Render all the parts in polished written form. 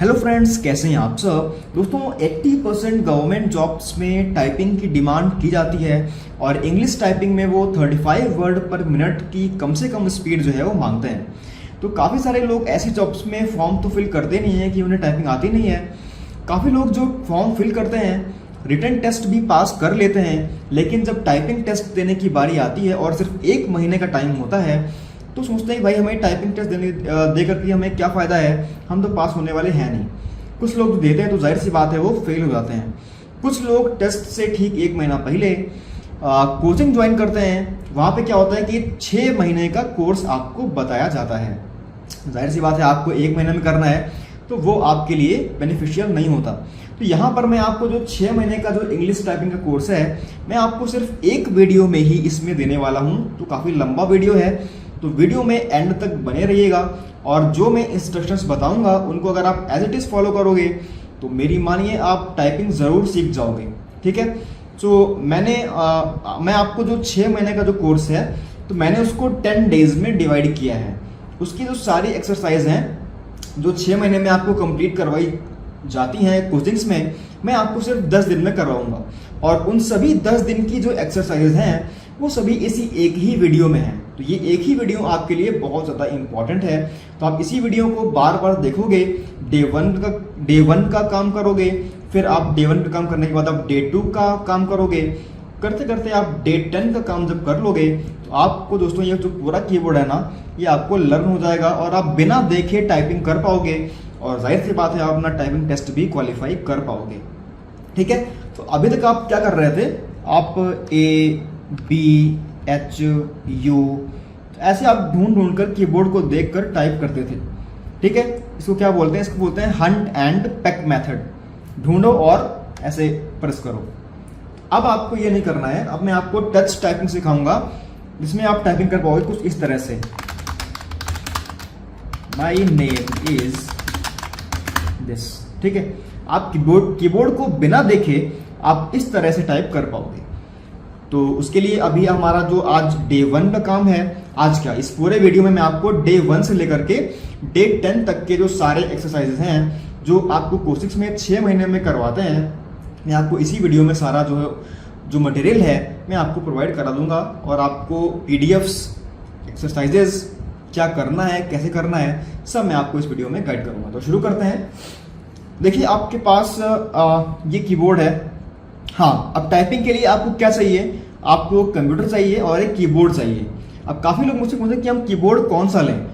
Hello friends, कैसे हैं आप सब। दोस्तों 80% गवर्नमेंट जॉब्स में टाइपिंग की डिमांड की जाती है और इंग्लिश टाइपिंग में वो 35 वर्ड पर मिनट की कम से कम स्पीड जो है वो मांगते हैं। तो काफ़ी सारे लोग ऐसी जॉब्स में फॉर्म तो फिल करते नहीं है कि उन्हें टाइपिंग आती नहीं है। काफ़ी लोग जो फॉर्म फिल करते हैं रिटन टेस्ट भी पास कर लेते हैं, लेकिन जब टाइपिंग टेस्ट देने की बारी आती है और सिर्फ 1 महीने का टाइम होता है तो सोचते हैं भाई हमें टाइपिंग टेस्ट दे करके हमें क्या फ़ायदा है, हम तो पास होने वाले हैं नहीं। कुछ लोग जो देते हैं तो जाहिर सी बात है वो फेल हो जाते हैं। कुछ लोग टेस्ट से ठीक 1 महीना पहले कोचिंग ज्वाइन करते हैं। वहाँ पे क्या होता है कि 6 महीने का कोर्स आपको बताया जाता है। जाहिर सी बात है आपको 1 महीने में करना है तो वो आपके लिए बेनिफिशियल नहीं होता। तो यहाँ पर मैं आपको जो 6 महीने का जो इंग्लिश टाइपिंग का कोर्स है मैं आपको सिर्फ एक वीडियो में ही इसमें देने वाला हूँ। तो काफ़ी लंबा वीडियो है, तो वीडियो में एंड तक बने रहिएगा और जो मैं इंस्ट्रक्शंस बताऊंगा उनको अगर आप एज इट इज़ फॉलो करोगे तो मेरी मानिए आप टाइपिंग ज़रूर सीख जाओगे। ठीक है। तो मैं आपको जो 6 महीने का जो कोर्स है तो मैंने उसको 10 डेज में डिवाइड किया है। उसकी जो सारी एक्सरसाइज हैं जो 6 महीने में आपको कंप्लीट करवाई जाती हैं कोचिंग्स में, मैं आपको सिर्फ 10 दिन में करवाऊंगा और उन सभी 10 दिन की जो एक्सरसाइज हैं वो सभी इसी एक ही वीडियो में है। तो ये एक ही वीडियो आपके लिए बहुत ज़्यादा इंपॉर्टेंट है, तो आप इसी वीडियो को बार बार देखोगे। डे वन का काम करोगे, फिर आप डे 1 का काम करने के बाद आप डे 2 का काम करोगे, करते करते आप डे 10 का काम जब कर लोगे तो आपको दोस्तों ये जो पूरा कीबोर्ड है ना ये आपको लर्न हो जाएगा और आप बिना देखे टाइपिंग कर पाओगे और जाहिर सी बात है आप अपना टाइपिंग टेस्ट भी क्वालिफाई कर पाओगे। ठीक है। तो अभी तक आप क्या कर रहे थे, आप ABHU ऐसे आप ढूंढ कर कीबोर्ड को देखकर टाइप करते थे। ठीक है। इसको क्या बोलते हैं, इसको बोलते हैं हंट एंड पेक मेथड। ढूंढो और ऐसे प्रेस करो। अब आपको ये नहीं करना है, अब मैं आपको टच टाइपिंग सिखाऊंगा जिसमें आप टाइपिंग कर पाओगे कुछ इस तरह से। My name is this. ठीक है। आप कीबोर्ड को बिना देखे आप इस तरह से टाइप कर पाओगे। तो उसके लिए अभी हमारा जो आज डे 1 का काम है, आज क्या इस पूरे वीडियो में मैं आपको डे 1 से लेकर के डे 10 तक के जो सारे एक्सरसाइजेस हैं जो आपको कोचिंग्स में 6 महीने में करवाते हैं, मैं आपको इसी वीडियो में सारा जो मटेरियल है मैं आपको प्रोवाइड करा दूंगा और आपको PDFs, एक्सरसाइजेस क्या करना है, कैसे करना है, सब मैं आपको इस वीडियो में गाइड करूंगा। तो शुरू करते हैं। देखिए आपके पास ये कीबोर्ड है। हाँ, अब टाइपिंग के लिए आपको क्या चाहिए, आपको कंप्यूटर चाहिए और एक कीबोर्ड चाहिए। अब काफ़ी लोग मुझसे पूछते हैं कि हम कीबोर्ड कौन सा लें।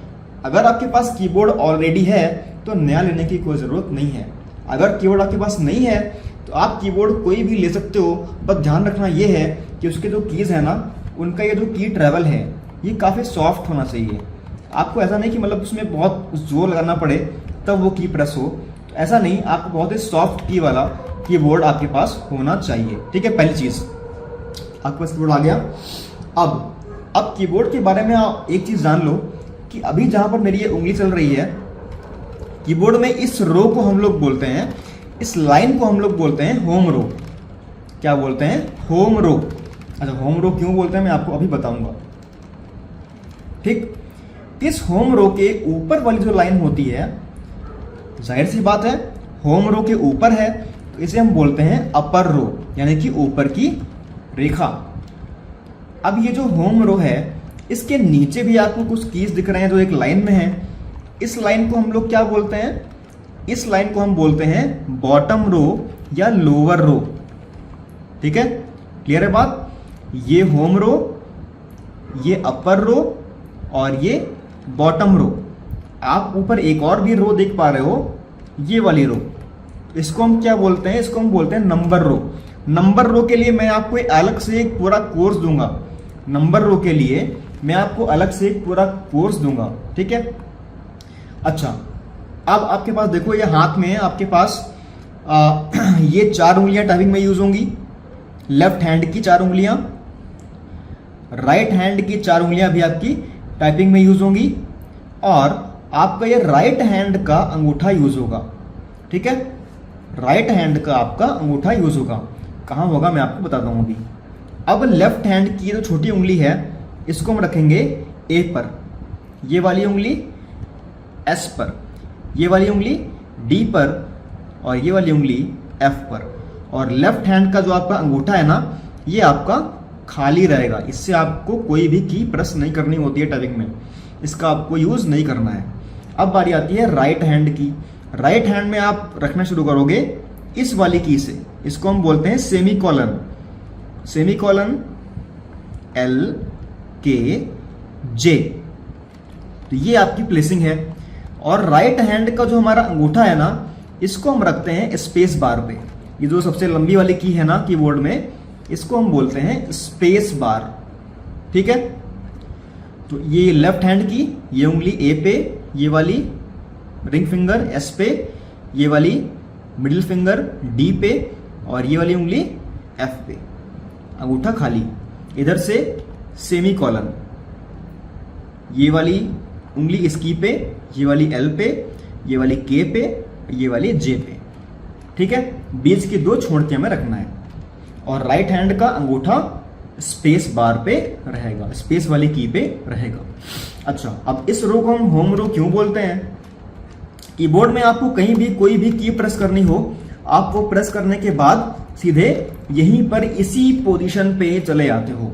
अगर आपके पास कीबोर्ड ऑलरेडी है तो नया लेने की कोई ज़रूरत नहीं है। अगर कीबोर्ड आपके पास नहीं है तो आप कीबोर्ड कोई भी ले सकते हो, बस ध्यान रखना ये है कि उसके जो कीज़ है ना उनका ये जो की ट्रैवल है ये काफ़ी सॉफ्ट होना चाहिए। आपको ऐसा नहीं कि मतलब उसमें बहुत जोर लगाना पड़े तब वो की प्रेस हो, तो ऐसा नहीं, आपको बहुत ही सॉफ्ट की वाला कीबोर्ड आपके पास होना चाहिए। ठीक है। पहली चीज़ आपके पास कीबोर्ड आ गया। अब कीबोर्ड के बारे में आप एक चीज़ जान लो कि अभी जहाँ पर मेरी ये उंगली चल रही है कीबोर्ड में, इस रो को हम लोग बोलते हैं, इस लाइन को हम लोग बोलते हैं होम रो। क्या बोलते हैं, होम रो। अच्छा, होम रो क्यों बोलते हैं मैं आपको अभी बताऊंगा। ठीक। इस होम रो के ऊपर वाली जो लाइन होती है, जाहिर सी बात है होम रो के ऊपर है तो इसे हम बोलते हैं अपर रो, यानी कि ऊपर की रेखा। अब ये जो होम रो है इसके नीचे भी आपको कुछ कीज दिख रहे हैं जो एक लाइन में है। इस लाइन को हम लोग क्या बोलते हैं, इस लाइन को हम बोलते हैं बॉटम रो या लोअर रो। ठीक है। क्लियर है बात। ये होम रो, ये अपर रो और ये बॉटम रो। आप ऊपर एक और भी रो देख पा रहे हो, ये वाली रो, इसको हम क्या बोलते हैं, इसको हम बोलते हैं नंबर रो। नंबर रो के लिए मैं आपको अलग से एक पूरा कोर्स दूंगा। नंबर रो के लिए मैं आपको अलग से एक पूरा कोर्स दूंगा। ठीक है। अच्छा, अब आपके पास देखो ये हाथ में है आपके पास ये 4 उंगलियां टाइपिंग में यूज होंगी। लेफ्ट हैंड की 4 उंगलियां, राइट हैंड की 4 उंगलियां भी आपकी टाइपिंग में यूज होंगी और आपका ये राइट हैंड का अंगूठा यूज होगा। ठीक है। राइट हैंड का आपका अंगूठा यूज होगा। कहाँ होगा मैं आपको बताता हूँ अभी। अब लेफ्ट हैंड की जो छोटी उंगली है इसको हम रखेंगे A पर, ये वाली उंगली S पर, ये वाली उंगली डी पर और ये वाली उंगली एफ पर। और लेफ्ट हैंड का जो आपका अंगूठा है ना, ये आपका खाली रहेगा। इससे आपको कोई भी की प्रेस नहीं करनी होती है टाइपिंग में, इसका आपको यूज नहीं करना है। अब बारी आती है राइट हैंड की। राइट हैंड में आप रखना शुरू करोगे इस वाली की से, इसको हम बोलते हैं semi colon. Semi colon L के जे, तो ये आपकी प्लेसिंग है। और राइट हैंड का जो हमारा अंगूठा है ना, इसको हम रखते हैं स्पेस बार पे। ये जो सबसे लंबी वाली की है ना कीबोर्ड में, इसको हम बोलते हैं स्पेस बार। ठीक है, तो ये लेफ्ट हैंड की ये उंगली ए पे, ये वाली रिंग फिंगर एस पे, ये वाली मिडिल फिंगर डी पे, और ये वाली उंगली एफ पे, अंगूठा खाली। इधर से सेमी कॉलन, ये वाली उंगली इसकी पे, ये वाली एल पे, ये वाली के पे, ये वाली जे पे। ठीक है, बीच की दो छोड़तियां में रखना है। और राइट हैंड का अंगूठा स्पेस बार पे रहेगा, स्पेस वाली की पे रहेगा। अच्छा, अब इस रो को हम होम रो क्यों बोलते हैं? कीबोर्ड में आपको कहीं भी कोई भी की प्रेस करनी हो, आप वो प्रेस करने के बाद सीधे यहीं पर इसी पोजीशन पे चले आते हो।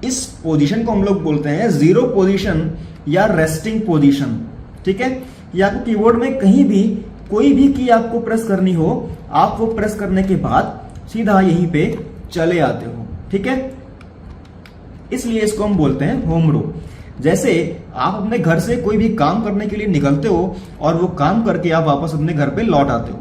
इस पोजीशन को हम लोग बोलते हैं जीरो पोजीशन या रेस्टिंग पोजीशन। ठीक है, या आपको कीबोर्ड में कहीं भी कोई भी की आपको प्रेस करनी हो, आप वो प्रेस करने के बाद सीधा यहीं पे चले आते हो। ठीक है, इसलिए इसको हम बोलते हैं होम रो। जैसे आप अपने घर से कोई भी काम करने के लिए निकलते हो और वो काम करके आप वापस अपने घर पे लौट आते हो।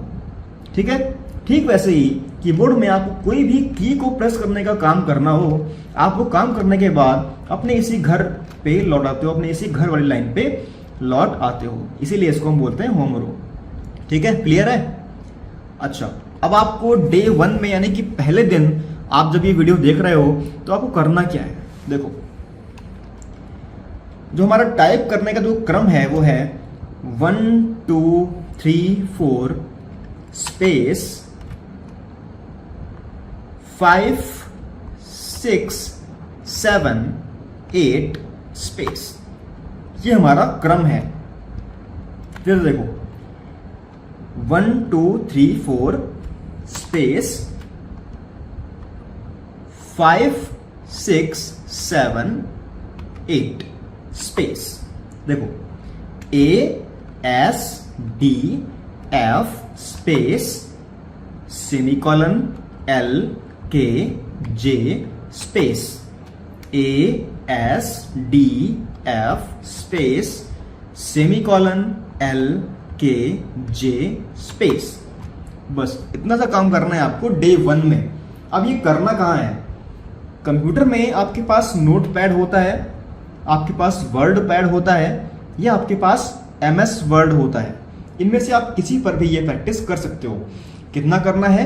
ठीक है, ठीक वैसे ही कीबोर्ड में आपको कोई भी की को प्रेस करने का काम करना हो, आप वो काम करने के बाद अपने इसी घर पे लौट आते हो, अपने इसी घर वाली लाइन पे लौट आते हो। इसीलिए इसको हम बोलते हैं होम रो। ठीक है, क्लियर है? अच्छा, अब आपको डे 1 में यानी कि पहले दिन आप जब ये वीडियो देख रहे हो तो आपको करना क्या है? देखो, जो हमारा टाइप करने का जो क्रम है वो है 1 2 3 4 स्पेस 5 6 7 8 स्पेस। ये हमारा क्रम है। फिर देखो 1 2 3 4 स्पेस 5 6 7 8 स्पेस। देखो A S D F space semicolon L K J space A S D F space semicolon L K J space. बस इतना सा काम करना है आपको डे 1 में। अब ये करना कहाँ है? कंप्यूटर में आपके पास नोट पैड होता है, आपके पास वर्ड पैड होता है, या आपके पास MS वर्ड होता है। इनमें से आप किसी पर भी ये प्रैक्टिस कर सकते हो। कितना करना है?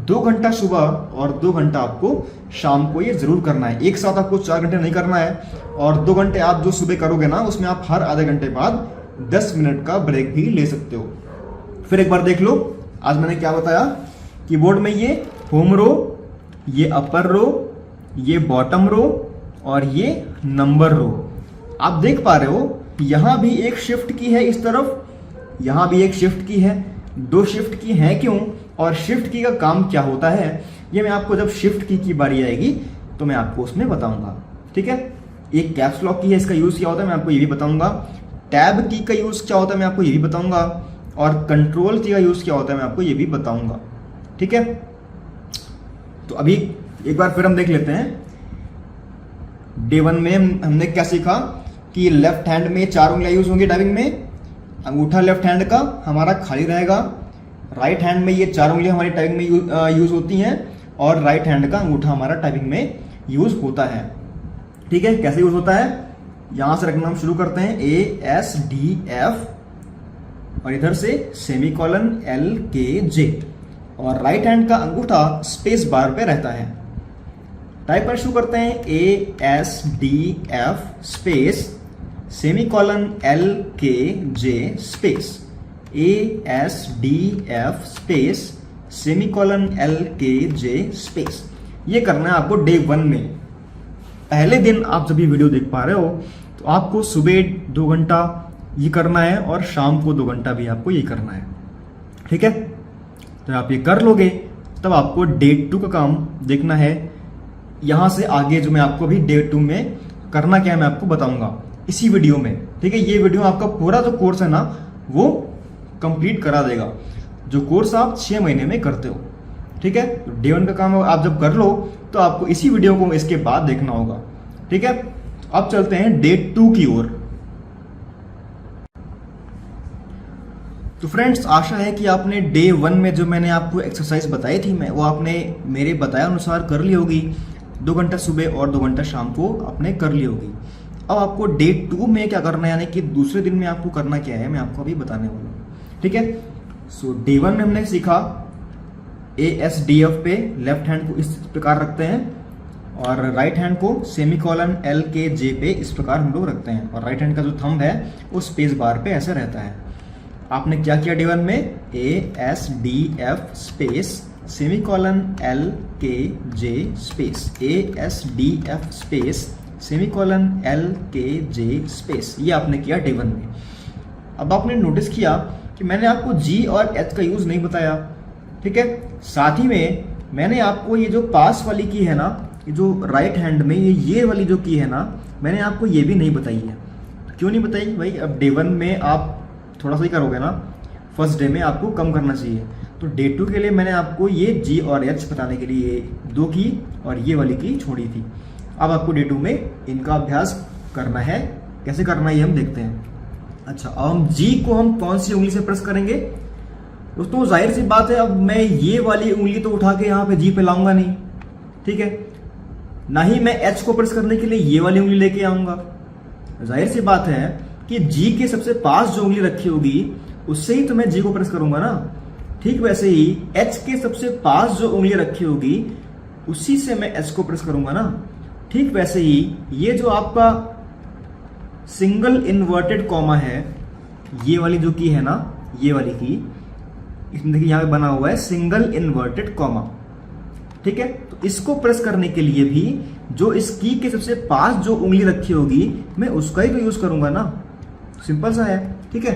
2 घंटा सुबह और 2 घंटा आपको शाम को ये जरूर करना है। एक साथ आपको 4 घंटे नहीं करना है। और 2 घंटे आप जो सुबह करोगे ना, उसमें आप हर आधे घंटे बाद 10 मिनट का ब्रेक भी ले सकते हो। फिर एक बार देख लो आज मैंने क्या बताया। कीबोर्ड में ये होम रो, ये अपर रो, ये बॉटम रो और ये नंबर रो। आप देख पा रहे हो यहां भी एक शिफ्ट की है इस तरफ, यहां भी एक शिफ्ट की है। 2 शिफ्ट की है क्यों और शिफ्ट की का काम क्या होता है, ये मैं आपको जब शिफ्ट की बारी आएगी तो मैं आपको उसमें बताऊंगा। ठीक है, एक कैप्स लॉक की है, इसका यूज क्या होता है मैं आपको ये भी बताऊंगा। टैब की का यूज क्या होता है मैं आपको ये भी बताऊंगा। और कंट्रोल की का यूज क्या होता है मैं आपको ये भी बताऊंगा। ठीक है, तो अभी एक बार फिर हम देख लेते हैं। डे 1 में हमने क्या सीखा कि लेफ्ट हैंड में 4 उंगलियां यूज होंगी टाइपिंग में। अंगूठा लेफ्ट हैंड का हमारा खाली रहेगा। राइट हैंड में ये 4 उंगलियां हमारी टाइपिंग में यूज होती हैं और राइट हैंड का अंगूठा हमारा टाइपिंग में यूज होता है। ठीक है, कैसे यूज होता है? यहां से रखना हम शुरू करते हैं A S D F और इधर से सेमीकोलन L K J और राइट हैंड का अंगूठा स्पेस बार पे रहता है। टाइप कर शुरू करते हैं A S D F space semicolon L K J space A S D F space semicolon L K J space. ये करना है आपको डे 1 में। पहले दिन आप जब ये वीडियो देख पा रहे हो तो आपको सुबह 2 घंटा ये करना है और शाम को 2 घंटा भी आपको ये करना है। ठीक है, तो आप ये कर लोगे तब आपको डे 2 का काम देखना है। यहां से आगे जो मैं आपको अभी डे 2 में करना क्या है मैं आपको बताऊंगा इसी वीडियो में। ठीक है, ये वीडियो आपका पूरा जो कोर्स है ना वो कंप्लीट करा देगा, जो कोर्स आप 6 महीने में करते हो। ठीक है, तो डे 1 का काम आप जब कर लो तो आपको इसी वीडियो को इसके बाद देखना होगा। ठीक है, तो अब चलते हैं डे 2 की ओर। तो फ्रेंड्स, आशा है कि आपने डे 1 में जो मैंने आपको एक्सरसाइज बताई थी वो आपने मेरे बताया अनुसार कर ली होगी। 2 घंटा सुबह और 2 घंटा शाम को आपने कर ली होगी। अब आपको डे 2 में क्या करना है, यानी कि दूसरे दिन में आपको करना क्या है मैं आपको अभी बताने वाला हूँ। ठीक है, सो डे 1 में हमने सीखा ASDF पे लेफ्ट हैंड को इस प्रकार रखते हैं और राइट हैंड को सेमीकोलन LKJ पे इस प्रकार हम लोग रखते हैं, और राइट हैंड का जो थंब है वो स्पेस बार पे ऐसे रहता है। आपने क्या किया डे 1 में, ASDF space semicolon LKJ space ASDF space semicolon LKJ space, ये आपने किया डे 1 में। अब आपने नोटिस किया कि मैंने आपको G और H का यूज नहीं बताया। ठीक है, साथ ही में मैंने आपको ये जो पास वाली की है ना, ये जो राइट हैंड में ये वाली जो की है ना, मैंने आपको ये भी नहीं बताई है। क्यों नहीं बताई भाई? अब डे 1 में आप थोड़ा सा ही करोगे ना, फर्स्ट डे में आपको कम करना चाहिए। तो डे 2 के लिए मैंने आपको ये G और H बताने के लिए 2 की और ये वाली की छोड़ी थी। अब आपको डे 2 में इनका अभ्यास करना है। कैसे करना है ये हम देखते हैं। अच्छा, अब हम G को हम कौन सी उंगली से प्रेस करेंगे दोस्तों? जाहिर सी बात है, अब मैं ये वाली उंगली तो उठा के यहाँ पे G पे लाऊंगा नहीं। ठीक है, ना ही मैं H को प्रेस करने के लिए ये वाली उंगली लेके आऊंगा। जाहिर सी बात है कि G के सबसे पास जो उंगली रखी होगी उससे ही तो मैं G को प्रेस करूंगा ना। ठीक वैसे ही H के सबसे पास जो उंगली रखी होगी उसी से मैं H को प्रेस करूंगा ना। ठीक वैसे ही ये जो आपका सिंगल इन्वर्टेड कॉमा है, ये वाली जो की है ना, ये वाली की, इसमें देखिए यहाँ पे बना हुआ है सिंगल इन्वर्टेड कॉमा। ठीक है, तो इसको प्रेस करने के लिए भी जो इस की के सबसे पास जो उंगली रखी होगी मैं उसका ही तो यूज करूंगा ना। सिंपल सा है। ठीक है,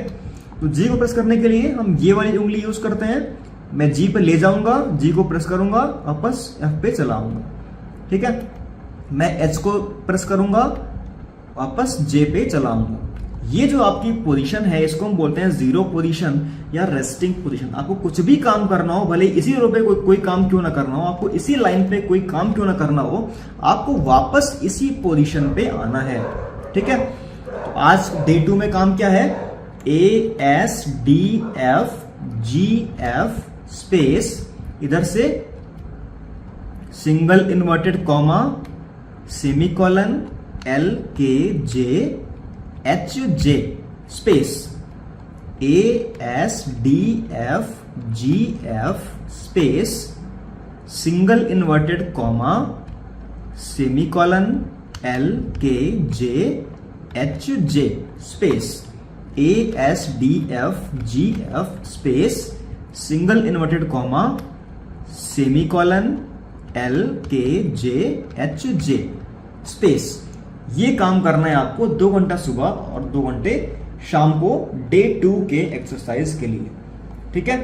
तो G को प्रेस करने के लिए हम ये वाली उंगली यूज करते हैं। मैं G पे ले जाऊंगा, G को प्रेस करूंगा, वापस F पे चलाऊंगा। ठीक है, मैं H को प्रेस करूंगा, वापस J पे चलाऊंगा। ये जो आपकी पोजीशन है इसको हम बोलते हैं जीरो पोजीशन या रेस्टिंग पोजीशन। आपको कुछ भी काम करना हो, भले इसी रो पे कोई काम क्यों ना करना हो, आपको इसी लाइन पे कोई काम क्यों ना करना हो, आपको वापस इसी पोजीशन पे आना है। ठीक है, तो आज डे 2 में काम क्या है, ASDF GF स्पेस, इधर से single inverted comma semicolon LKJ HJ space ASDF GF space single inverted comma semicolon LKJ HJ space ASDF GF space single inverted comma semicolon LKJ HJ space. ये काम करना है आपको 2 घंटा सुबह और 2 घंटे शाम को डे 2 के एक्सरसाइज के लिए। ठीक है,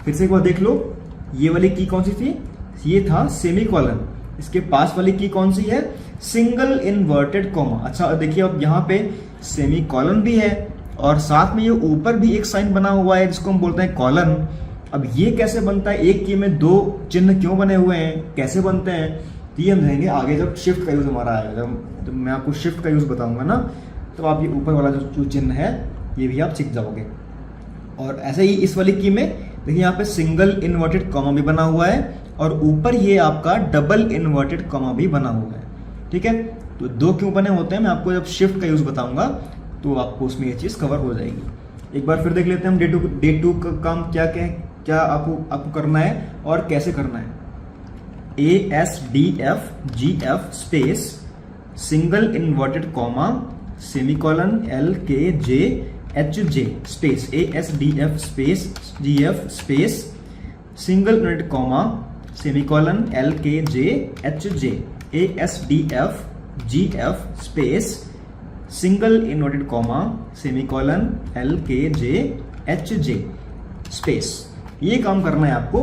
फिर से एक बार देख लो, ये वाली की कौन सी थी, ये था सेमीकोलन। इसके पास वाली की कौन सी है, सिंगल इन्वर्टेड कॉमा। अच्छा देखिए, अब यहाँ पे सेमीकोलन भी है और साथ में ये ऊपर भी एक साइन बना हुआ है जिसको हम बोलते हैं कॉलन। अब ये कैसे बनता है, एक की में 2 चिन्ह क्यों बने हुए हैं, कैसे बनते हैं, ये हम जाएंगे आगे जब शिफ्ट का यूज हमारा आएगा। जब मैं आपको शिफ्ट का यूज बताऊंगा ना, तो आप ये ऊपर वाला जो चिन्ह है ये भी आप सीख जाओगे। और ऐसे ही इस वाली की में देखिए यहाँ पे सिंगल इन्वर्टेड कॉमा भी बना हुआ है और ऊपर ये आपका डबल इन्वर्टेड कॉमा भी बना हुआ है। ठीक है, तो 2 क्यों बने होते हैं मैं आपको जब शिफ्ट का यूज बताऊंगा तो आपको उसमें ये चीज कवर हो जाएगी। एक बार फिर देख लेते हैं हम डे 2 का काम क्या आपको करना है और कैसे करना है। ASDF GF space single inverted comma semicolon LKJ HJ space ASDF space GF space single inverted comma semicolon LKJ HJ ASDF GF space single inverted comma semicolon LKJ HJ space. ये काम करना है आपको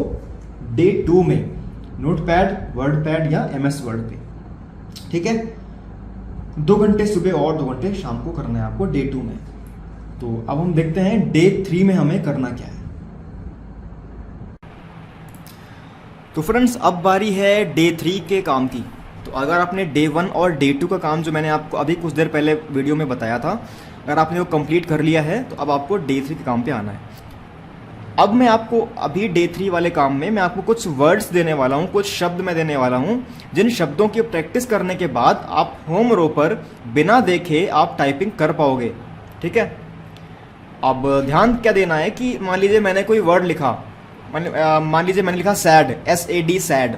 डे 2 में notepad, WordPad या MS word पे, ठीक है। 2 घंटे सुबह और 2 घंटे शाम को करना है आपको डे 2 में। तो अब हम देखते हैं डे 3 में हमें करना क्या है। तो फ्रेंड्स अब बारी है डे 3 के काम की। तो अगर आपने डे 1 और डे 2 का काम जो मैंने आपको अभी कुछ देर पहले वीडियो में बताया था, अगर आपने वो कंप्लीट कर लिया है तो अब आपको डे 3 के काम पे आना है। अब मैं आपको अभी डे 3 वाले काम में मैं आपको कुछ वर्ड्स देने वाला हूँ, कुछ शब्द मैं देने वाला हूँ, जिन शब्दों की प्रैक्टिस करने के बाद आप होम रो पर बिना देखे आप टाइपिंग कर पाओगे, ठीक है। अब ध्यान क्या देना है कि मान लीजिए मैंने कोई वर्ड लिखा, मान लीजिए मैंने लिखा सैड, SAD सैड।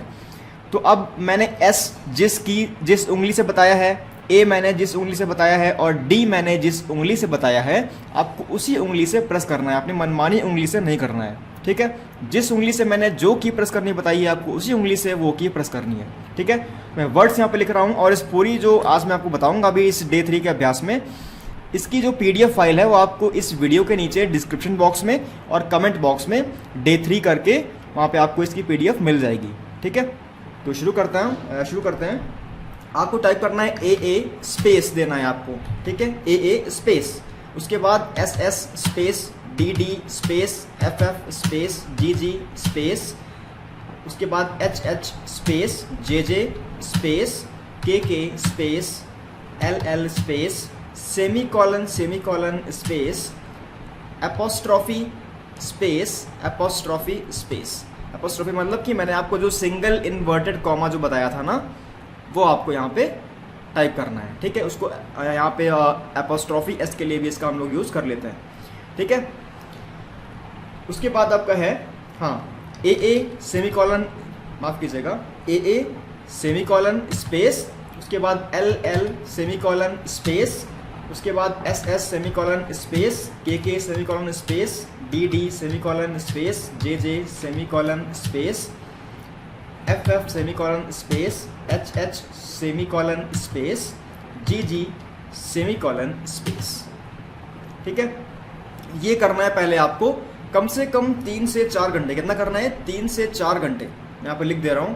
तो अब मैंने S जिस उंगली से बताया है, A मैंने जिस उंगली से बताया है और D मैंने जिस उंगली से बताया है, आपको उसी उंगली से प्रेस करना है, अपनी मनमानी उंगली से नहीं करना है, ठीक है। जिस उंगली से मैंने जो की प्रेस करनी बताई है आपको उसी उंगली से वो की प्रेस करनी है, ठीक है। मैं वर्ड्स यहाँ पे लिख रहा हूँ और इस पूरी जो आज मैं आपको बताऊँगा अभी इस डे 3 के अभ्यास में, इसकी जो PDF फाइल है वो आपको इस वीडियो के नीचे डिस्क्रिप्शन बॉक्स में और कमेंट बॉक्स में डे 3 करके वहाँ पे आपको इसकी PDF मिल जाएगी, ठीक है। तो शुरू करते हैं। आपको टाइप करना है AA स्पेस देना है आपको, ठीक है, AA स्पेस। उसके बाद SS space DD space FF space GG space, उसके बाद HH space JJ space KK space LL space semicolon space apostrophe space apostrophe मतलब कि मैंने आपको जो सिंगल इन्वर्टेड कॉमा जो बताया था ना, वो आपको यहाँ पे टाइप करना है, ठीक है। उसको यहाँ पे एपोस्ट्रॉफी S के लिए भी इसका हम लोग यूज़ कर लेते हैं, ठीक है। उसके बाद आपका है AA सेमीकोलन, माफ़ कीजिएगा, AA सेमीकोलन स्पेस, उसके बाद LL सेमीकोलन स्पेस, उसके बाद SS semicolon space KK semicolon space DD semicolon space JJ semicolon space FF semicolon space HH semicolon space GG semicolon space, ठीक है। ये करना है पहले आपको कम से कम 3 से 4 घंटे। कितना करना है? 3 से 4 घंटे। मैं यहाँ पे लिख दे रहा हूँ,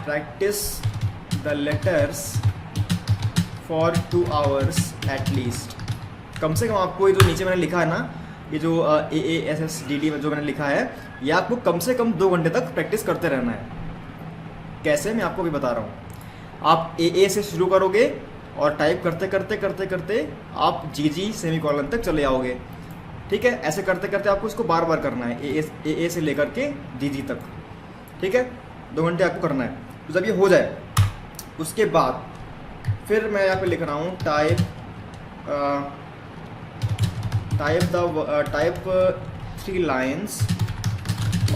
practise the letters for 2 hours at least. कम से कम आपको ये जो नीचे मैंने लिखा है ना, ये जो AASSDD में जो मैंने लिखा है, ये आपको कम से कम 2 घंटे तक प्रैक्टिस करते रहना है। कैसे, मैं आपको भी बता रहा हूँ। आप AA से शुरू करोगे और टाइप करते करते करते करते आप GG सेमीकोलन तक चले आओगे, ठीक है। ऐसे करते करते आपको इसको बार बार करना है, AA से लेकर के GG तक, ठीक है। 2 घंटे आपको करना है। तो जब ये हो जाए उसके बाद फिर मैं यहाँ पे लिख रहा हूँ type 3 lines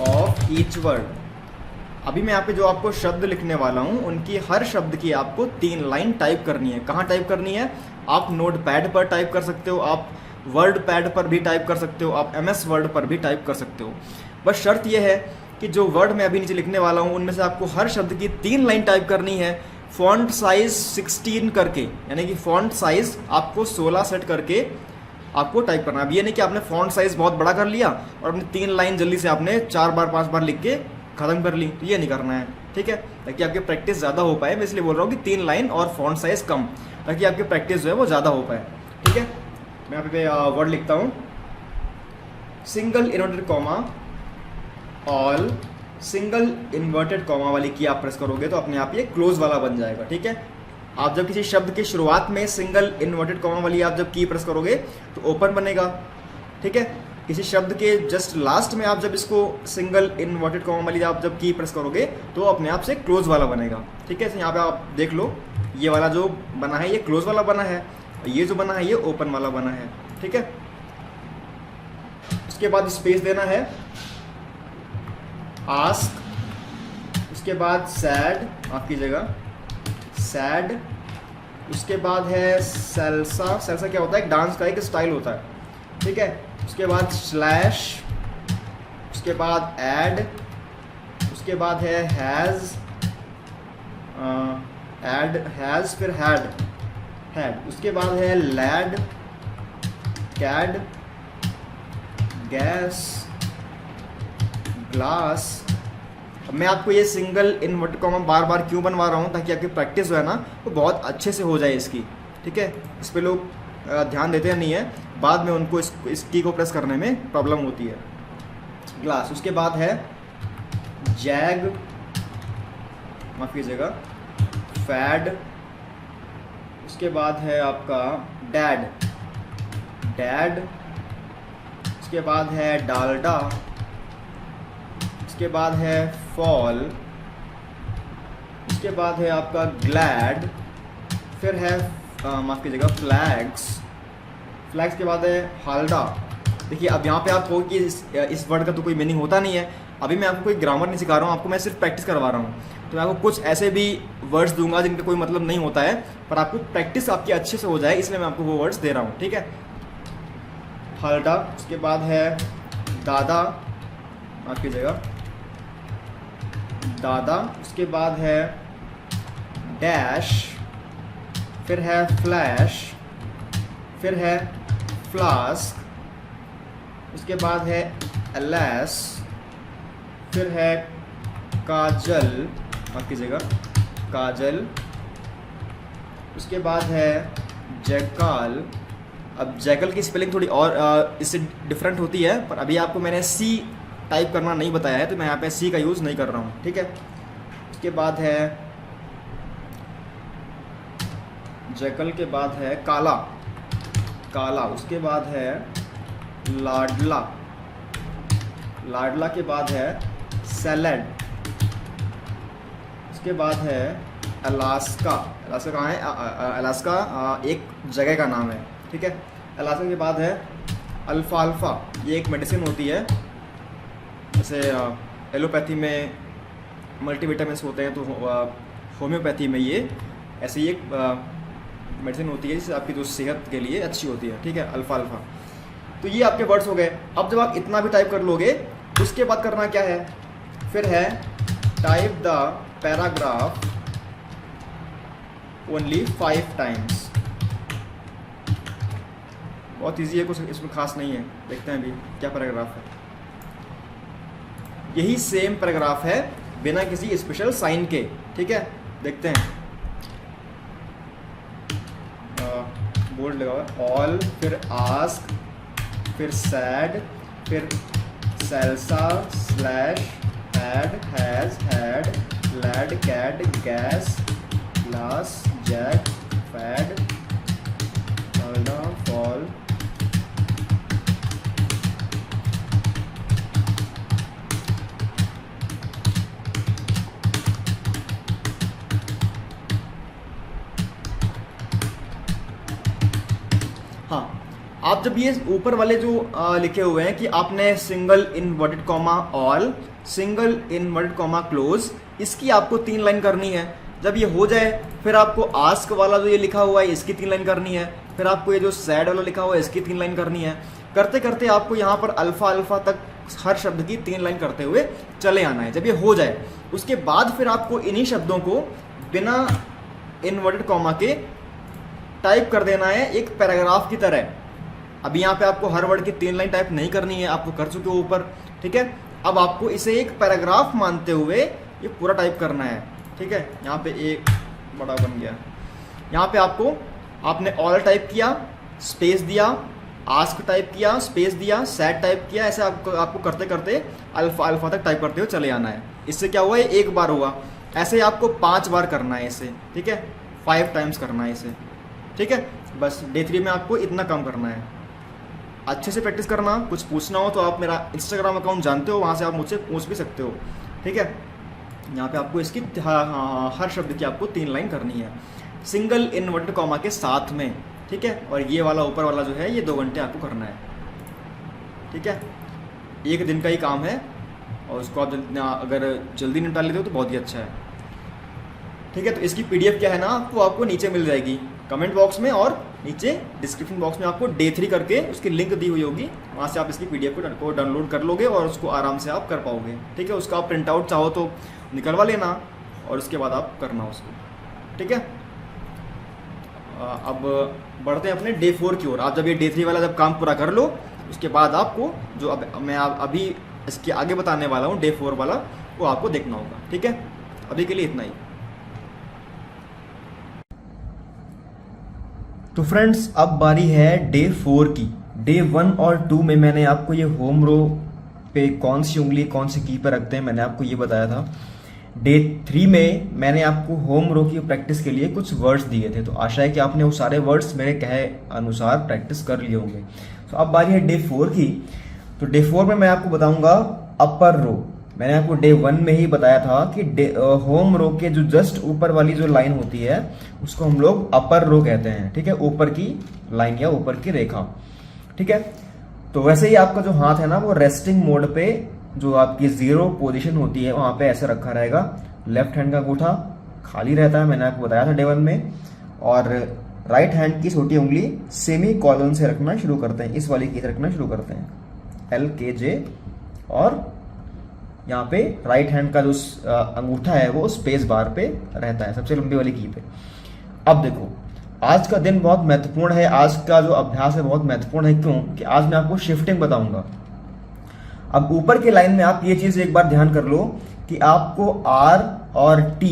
of each word. अभी मैं यहाँ पे जो आपको शब्द लिखने वाला हूँ उनकी हर शब्द की आपको 3 लाइन टाइप करनी है। कहाँ टाइप करनी है? आप नोटपैड पर टाइप कर सकते हो, आप वर्ड पैड पर भी टाइप कर सकते हो, आप MS वर्ड पर भी टाइप कर सकते हो। बस शर्त यह है कि जो वर्ड मैं अभी नीचे लिखने वाला हूँ उनमें से आपको हर शब्द की 3 लाइन टाइप करनी है, फॉन्ट साइज 16 करके, यानी कि फॉन्ट साइज आपको 16 सेट करके आपको टाइप करना है। अब ये नहीं कि आपने फॉन्ट साइज बहुत बड़ा कर लिया और अपनी 3 लाइन जल्दी से आपने 4 बार 5 बार लिख के खत्म कर ली, तो ये नहीं करना है, ठीक है। ताकि आपकी प्रैक्टिस ज़्यादा हो पाए, मैं इसलिए बोल रहा हूँ कि 3 लाइन और फॉन्ट साइज कम, ताकि आपकी प्रैक्टिस जो है वो ज़्यादा हो पाए, ठीक है। मैं यहाँ पे वर्ड लिखता हूँ, single inverted comma, all, single inverted comma वाली की आप प्रेस करोगे तो अपने आप ये क्लोज वाला बन जाएगा, ठीक है। आप जब किसी शब्द की शुरुआत में सिंगल इन्वर्टेड कॉमा वाली आप जब की प्रेस करोगे तो ओपन बनेगा, ठीक है। किसी शब्द के जस्ट लास्ट में आप जब इसको सिंगल इन्वर्टेड कॉमा वाली आप जब की प्रेस करोगे तो अपने आप से क्लोज वाला बनेगा, ठीक है। यहाँ पे आप देख लो, ये वाला जो बना है ये क्लोज वाला बना है, ये जो बना है ये ओपन वाला बना है, ठीक है। उसके बाद स्पेस देना है, आस्क, उसके बाद सैड, माफ कीजिएगा, सैड, उसके बाद है सैल्सा। सैल्सा क्या होता है? एक डांस का एक स्टाइल होता है, ठीक है। उसके बाद स्लैश, उसके बाद ऐड, उसके बाद है हैज़, ऐड, हैज़, फिर हैड, हैड। उसके बाद है लैड, कैड, गैस, ग्लास। अब मैं आपको ये सिंगल इन्वर्टेड कॉमा बार बार क्यों बनवा रहा हूँ, ताकि आपकी प्रैक्टिस जो है ना वो बहुत अच्छे से हो जाए इसकी, ठीक है। इस पे लोग ध्यान देते नहीं है, बाद में उनको इस की को प्रेस करने में प्रॉब्लम होती है। ग्लास। उसके बाद है जैग, माफ़ कीजिएगा, फैड। उसके बाद है आपका डैड, डैड। उसके बाद है डालडा। उसके बाद है फॉल। उसके बाद है आपका ग्लैड। फिर है माफ़ कीजिएगा फ्लैग्स। फ्लैग्स के बाद है हाल्डा। देखिए अब यहाँ पे आप कहो कि इस वर्ड का तो कोई मीनिंग होता नहीं है, अभी मैं आपको कोई ग्रामर नहीं सिखा रहा हूँ, आपको मैं सिर्फ प्रैक्टिस करवा रहा हूँ। तो मैं आपको कुछ ऐसे भी वर्ड्स दूंगा जिनका कोई मतलब नहीं होता है, पर आपको प्रैक्टिस आपकी अच्छे से हो जाए, इसलिए मैं आपको वो वर्ड्स दे रहा हूँ, ठीक है। हाल्डा। उसके बाद है दादा, माफ़ कीजिएगा, दादा। उसके बाद है डैश। फिर है फ्लैश। फिर है फ्लास्क। उसके बाद है एलास। फिर है काजल, माफ़ कीजिएगा, काजल। उसके बाद है जैकाल। अब जैकल की स्पेलिंग थोड़ी और इससे डिफरेंट होती है, पर अभी आपको मैंने सी टाइप करना नहीं बताया है, तो मैं यहाँ पे सी का यूज़ नहीं कर रहा हूँ, ठीक है। उसके बाद है जैकल के बाद है काला, काला। उसके बाद है लाडला, लाडला के बाद है सैलड। उसके बाद है अलास्का। अलास्का कहाँ है? अलास्का एक जगह का नाम है, ठीक है। अलास्का के बाद है अल्फाल्फा, ये एक मेडिसिन होती है, जैसे एलोपैथी में मल्टीविटामिन्स होते हैं, तो होम्योपैथी में ये ऐसे ही एक मेडिसिन होती है जिससे आपकी जो सेहत के लिए अच्छी होती है, ठीक है, अल्फाल्फा। तो ये आपके वर्ड्स हो गए। अब जब आप इतना भी टाइप कर लोगे, उसके बाद करना क्या है, फिर है type the paragraph only 5 times. बहुत इजी है, कुछ इसमें खास नहीं है। देखते हैं अभी क्या पैराग्राफ है। यही सेम पैराग्राफ है बिना किसी स्पेशल साइन के, ठीक है। देखते हैं, बोल्ड लगा हुआ, ऑल, फिर आस्क, फिर सैड, फिर सेल्सा, slash, had, has, had, lad, cad, gas, glass, jack, fad, हाल्डा, फॉल। हाँ, आप जब ये ऊपर वाले जो लिखे हुए हैं कि आपने single inverted comma all, single inverted comma close, इसकी आपको 3 लाइन करनी है। जब ये हो जाए, फिर आपको आस्क वाला जो ये लिखा हुआ है इसकी 3 लाइन करनी है। फिर आपको ये जो सैड वाला लिखा हुआ है इसकी 3 लाइन करनी है। करते करते आपको यहाँ पर अल्फा अल्फा तक हर शब्द की 3 लाइन करते हुए चले आना है। जब ये हो जाए, उसके बाद फिर आपको इन्हीं शब्दों को बिना इनवर्टेड कॉमा के टाइप कर देना है एक पैराग्राफ की तरह। अभी यहाँ पे आपको हर वर्ड की 3 लाइन टाइप नहीं करनी है, आपको कर चुके हो ऊपर, ठीक है। अब आपको इसे एक पैराग्राफ मानते हुए ये पूरा टाइप करना है, ठीक है। यहाँ पे एक बड़ा बन गया, यहाँ पे आपने ऑल टाइप किया, स्पेस दिया, आस्क टाइप किया, स्पेस दिया, सैड टाइप किया, ऐसे आपको करते करते अल्फा अल्फा तक टाइप करते हुए चले आना है। इससे क्या हुआ है, एक बार हुआ, ऐसे आपको 5 बार करना है इसे, ठीक है। 5 टाइम्स करना है इसे, ठीक है। बस डे 3 में आपको इतना काम करना है। अच्छे से प्रैक्टिस करना। कुछ पूछना हो तो आप मेरा इंस्टाग्राम अकाउंट जानते हो, वहाँ से आप मुझसे पूछ भी सकते हो, ठीक है। यहाँ पे आपको इसकी हर शब्द की आपको 3 लाइन करनी है सिंगल इनवर्टेड कॉमा के साथ में, ठीक है। और ये वाला ऊपर वाला जो है ये 2 घंटे आपको करना है, ठीक है। 1 दिन का ही काम है, और उसको आप अगर जल्दी निपटा लेते हो तो बहुत ही अच्छा है, ठीक है। तो इसकी PDF क्या है ना, आपको नीचे मिल जाएगी कमेंट बॉक्स में, और नीचे डिस्क्रिप्शन बॉक्स में आपको डे 3 करके उसकी लिंक दी हुई होगी, वहाँ से आप इसकी PDF को डाउनलोड कर लोगे और उसको आराम से आप कर पाओगे, ठीक है। उसका आप प्रिंट आउट चाहो तो निकलवा लेना, और उसके बाद आप करना उसको, ठीक है। अब बढ़ते हैं अपने डे 4 की ओर। आप जब ये डे 3 वाला जब काम पूरा कर लो, उसके बाद आपको जो मैं अभी इसके आगे बताने वाला हूँ डे 4 वाला, वो आपको देखना होगा। ठीक है, अभी के लिए इतना ही। तो फ्रेंड्स, अब बारी है डे 4 की। डे 1 और 2 में मैंने आपको ये होम रो पे कौन सी उंगली कौन सी की पर रखते हैं, मैंने आपको ये बताया था। डे 3 में मैंने आपको होम रो की प्रैक्टिस के लिए कुछ वर्ड्स दिए थे, तो आशा है कि आपने वो सारे वर्ड्स मेरे कहे अनुसार प्रैक्टिस कर लिए होंगे। तो अब बारी है डे 4 की। तो डे 4 में मैं आपको बताऊंगा अपर रो। मैंने आपको डे 1 में ही बताया था कि होम रो के जो जस्ट ऊपर वाली जो लाइन होती है उसको हम लोग अपर रो कहते हैं। ठीक है, ऊपर की लाइन या ऊपर की रेखा। ठीक है, तो वैसे ही आपका जो हाथ है ना, वो रेस्टिंग मोड पे, जो आपकी 0 पोजीशन होती है वहां पे ऐसे रखा रहेगा। लेफ्ट हैंड का अंगूठा खाली रहता है, मैंने आपको बताया था डे 1 में। और राइट हैंड की छोटी उंगली सेमी कॉलन से रखना शुरू करते हैं, इस वाली की रखना शुरू करते हैं, LKJ। और यहाँ पे राइट हैंड का जो अंगूठा है वो स्पेस बार पे रहता है, सबसे लंबी वाली की पे। अब देखो, आज का दिन बहुत महत्वपूर्ण है, आज का जो अभ्यास है बहुत महत्वपूर्ण है। क्यों? कि आज मैं आपको शिफ्टिंग बताऊंगा। अब ऊपर के लाइन में आप ये चीज एक बार ध्यान कर लो कि आपको R और T